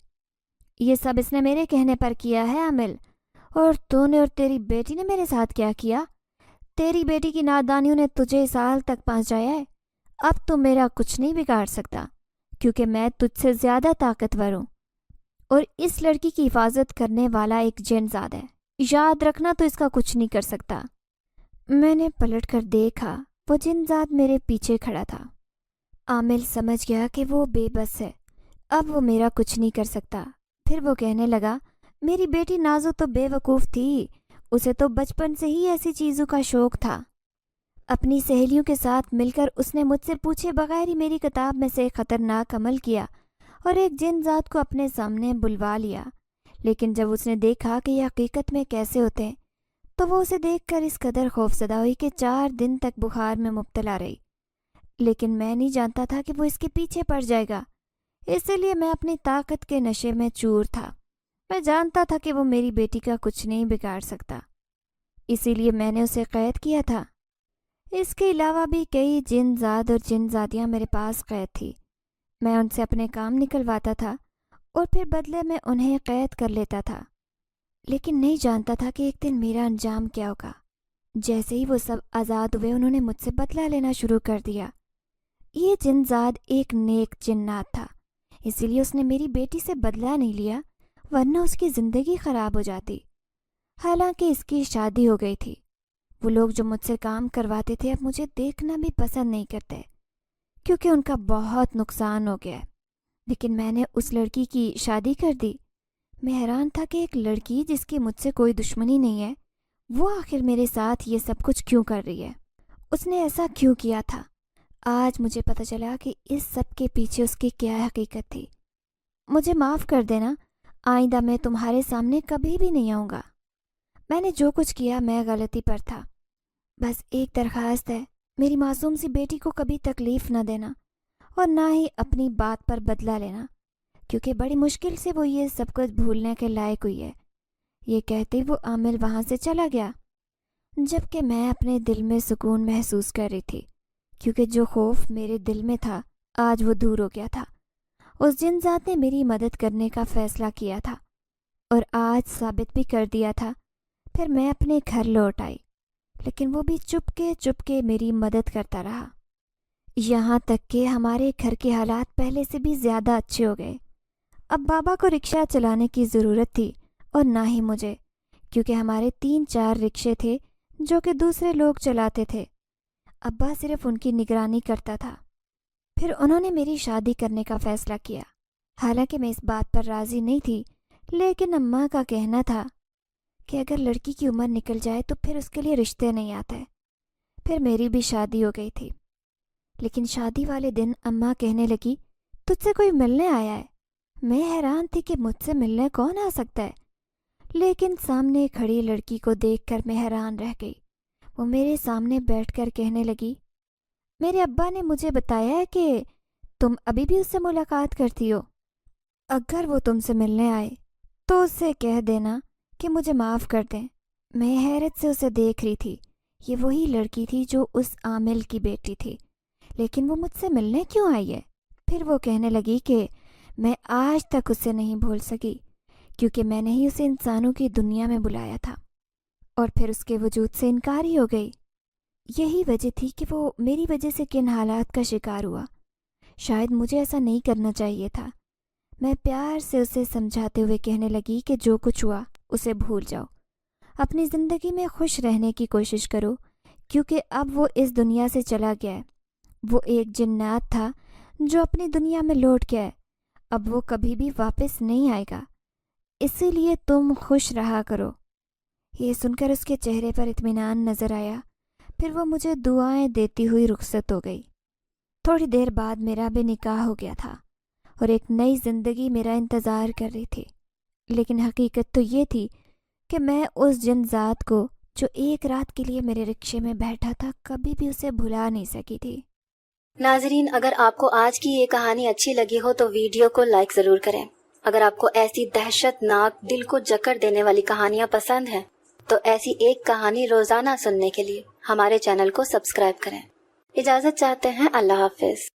یہ سب اس نے میرے کہنے پر کیا ہے عامل، اور تو نے اور تیری بیٹی نے میرے ساتھ کیا کیا؟ تیری بیٹی کی نادانیوں نے تجھے اس حال تک پہنچایا ہے۔ اب تو میرا کچھ نہیں بگاڑ سکتا کیونکہ میں تجھ سے زیادہ طاقتور ہوں، اور اس لڑکی کی حفاظت کرنے والا ایک جن زاد ہے، یاد رکھنا تو اس کا کچھ نہیں کر سکتا۔ میں نے پلٹ کر دیکھا، وہ جن زاد میرے پیچھے کھڑا تھا۔ عامل سمجھ گیا کہ وہ بے بس ہے، اب وہ میرا کچھ نہیں کر سکتا۔ پھر وہ کہنے لگا، میری بیٹی نازو تو بے وقوف تھی، اسے تو بچپن سے ہی ایسی چیزوں کا شوق تھا۔ اپنی سہیلیوں کے ساتھ مل کر اس نے مجھ سے پوچھے بغیر ہی میری کتاب میں سے خطرناک عمل کیا اور ایک جن ذات کو اپنے سامنے بلوا لیا۔ لیکن جب اس نے دیکھا کہ یہ حقیقت میں کیسے ہوتے ہیں تو وہ اسے دیکھ کر اس قدر خوفزدہ ہوئی کہ 4 دن تک بخار میں مبتلا رہی۔ لیکن میں نہیں جانتا تھا کہ وہ اس کے پیچھے پڑ جائے گا، اسی لیے میں اپنی طاقت کے نشے میں چور تھا۔ میں جانتا تھا کہ وہ میری بیٹی کا کچھ نہیں بگاڑ سکتا، اسی لیے میں نے اسے قید کیا تھا۔ اس کے علاوہ بھی کئی جن زاد اور جن زادیاں میرے پاس قید تھی۔ میں ان سے اپنے کام نکلواتا تھا اور پھر بدلے میں انہیں قید کر لیتا تھا، لیکن نہیں جانتا تھا کہ ایک دن میرا انجام کیا ہوگا۔ جیسے ہی وہ سب آزاد ہوئے انہوں نے مجھ سے بدلہ لینا شروع کر دیا۔ یہ جن زاد ایک نیک جنات تھا، اسی لیے اس نے میری بیٹی سے بدلہ نہیں لیا، ورنہ اس کی زندگی خراب ہو جاتی۔ حالانکہ اس کی شادی ہو گئی تھی۔ وہ لوگ جو مجھ سے کام کرواتے تھے اب مجھے دیکھنا بھی پسند نہیں کرتے کیونکہ ان کا بہت نقصان ہو گیا ہے۔ لیکن میں نے اس لڑکی کی شادی کر دی۔ میں حیران تھا کہ ایک لڑکی جس کی مجھ سے کوئی دشمنی نہیں ہے، وہ آخر میرے ساتھ یہ سب کچھ کیوں کر رہی ہے؟ اس نے ایسا کیوں کیا تھا؟ آج مجھے پتہ چلا کہ اس سب کے پیچھے اس کی کیا حقیقت تھی۔ مجھے معاف کر دینا، آئندہ میں تمہارے سامنے کبھی بھی نہیں آؤں گا۔ میں نے جو کچھ کیا میں غلطی پر تھا۔ بس ایک درخواست ہے، میری معصوم سی بیٹی کو کبھی تکلیف نہ دینا اور نہ ہی اپنی بات پر بدلہ لینا، کیونکہ بڑی مشکل سے وہ یہ سب کچھ بھولنے کے لائق ہوئی ہے۔ یہ کہتے وہ عامل وہاں سے چلا گیا، جبکہ میں اپنے دل میں سکون محسوس کر رہی تھی، کیونکہ جو خوف میرے دل میں تھا آج وہ دور ہو گیا تھا۔ اس جن ذات نے میری مدد کرنے کا فیصلہ کیا تھا اور آج ثابت بھی کر دیا تھا۔ پھر میں اپنے گھر لوٹ آئی، لیکن وہ بھی چپ کے میری مدد کرتا رہا، یہاں تک کہ ہمارے گھر کے حالات پہلے سے بھی زیادہ اچھے ہو گئے۔ اب بابا کو رکشہ چلانے کی ضرورت تھی اور نہ ہی مجھے، کیونکہ ہمارے 3-4 رکشے تھے جو کہ دوسرے لوگ چلاتے تھے۔ ابا صرف ان کی نگرانی کرتا تھا۔ پھر انہوں نے میری شادی کرنے کا فیصلہ کیا، حالانکہ میں اس بات پر راضی نہیں تھی، لیکن اماں کا کہنا تھا کہ اگر لڑکی کی عمر نکل جائے تو پھر اس کے لیے رشتے نہیں آتے۔ پھر میری بھی شادی ہو گئی تھی، لیکن شادی والے دن اماں کہنے لگی، تجھ سے کوئی ملنے آیا ہے۔ میں حیران تھی کہ مجھ سے ملنے کون آ سکتا ہے، لیکن سامنے کھڑی لڑکی کو دیکھ کر میں حیران رہ گئی۔ وہ میرے سامنے بیٹھ کر کہنے لگی، میرے ابا نے مجھے بتایا ہے کہ تم ابھی بھی اس سے ملاقات کرتی ہو۔ اگر وہ تم سے ملنے آئے تو اس سے کہہ دینا کہ مجھے معاف کر دیں۔ میں حیرت سے اسے دیکھ رہی تھی۔ یہ وہی لڑکی تھی جو اس عامل کی بیٹی تھی، لیکن وہ مجھ سے ملنے کیوں آئی ہے؟ پھر وہ کہنے لگی کہ میں آج تک اسے نہیں بھول سکی، کیونکہ میں نے ہی اسے انسانوں کی دنیا میں بلایا تھا، اور پھر اس کے وجود سے انکار ہی ہو گئی۔ یہی وجہ تھی کہ وہ میری وجہ سے کن حالات کا شکار ہوا۔ شاید مجھے ایسا نہیں کرنا چاہیے تھا۔ میں پیار سے اسے سمجھاتے ہوئے کہنے لگی کہ جو کچھ ہوا اسے بھول جاؤ، اپنی زندگی میں خوش رہنے کی کوشش کرو، کیونکہ اب وہ اس دنیا سے چلا گیا ہے۔ وہ ایک جنات تھا جو اپنی دنیا میں لوٹ گیا ہے، اب وہ کبھی بھی واپس نہیں آئے گا، اسی لیے تم خوش رہا کرو۔ یہ سن کر اس کے چہرے پر اطمینان نظر آیا۔ پھر وہ مجھے دعائیں دیتی ہوئی رخصت ہو گئی۔ تھوڑی دیر بعد میرا بھی نکاح ہو گیا تھا اور ایک نئی زندگی میرا انتظار کر رہی تھی، لیکن حقیقت تو یہ تھی کہ میں اس جن ذات کو جو ایک رات کے لیے میرے رکشے میں بیٹھا تھا کبھی بھی اسے بھلا نہیں سکی تھی۔ ناظرین، اگر آپ کو آج کی یہ کہانی اچھی لگی ہو تو ویڈیو کو لائک ضرور کریں۔ اگر آپ کو ایسی دہشت ناک دل کو جکڑ دینے والی کہانیاں پسند ہیں تو ایسی ایک کہانی روزانہ سننے کے لیے ہمارے چینل کو سبسکرائب کریں۔ اجازت چاہتے ہیں، اللہ حافظ۔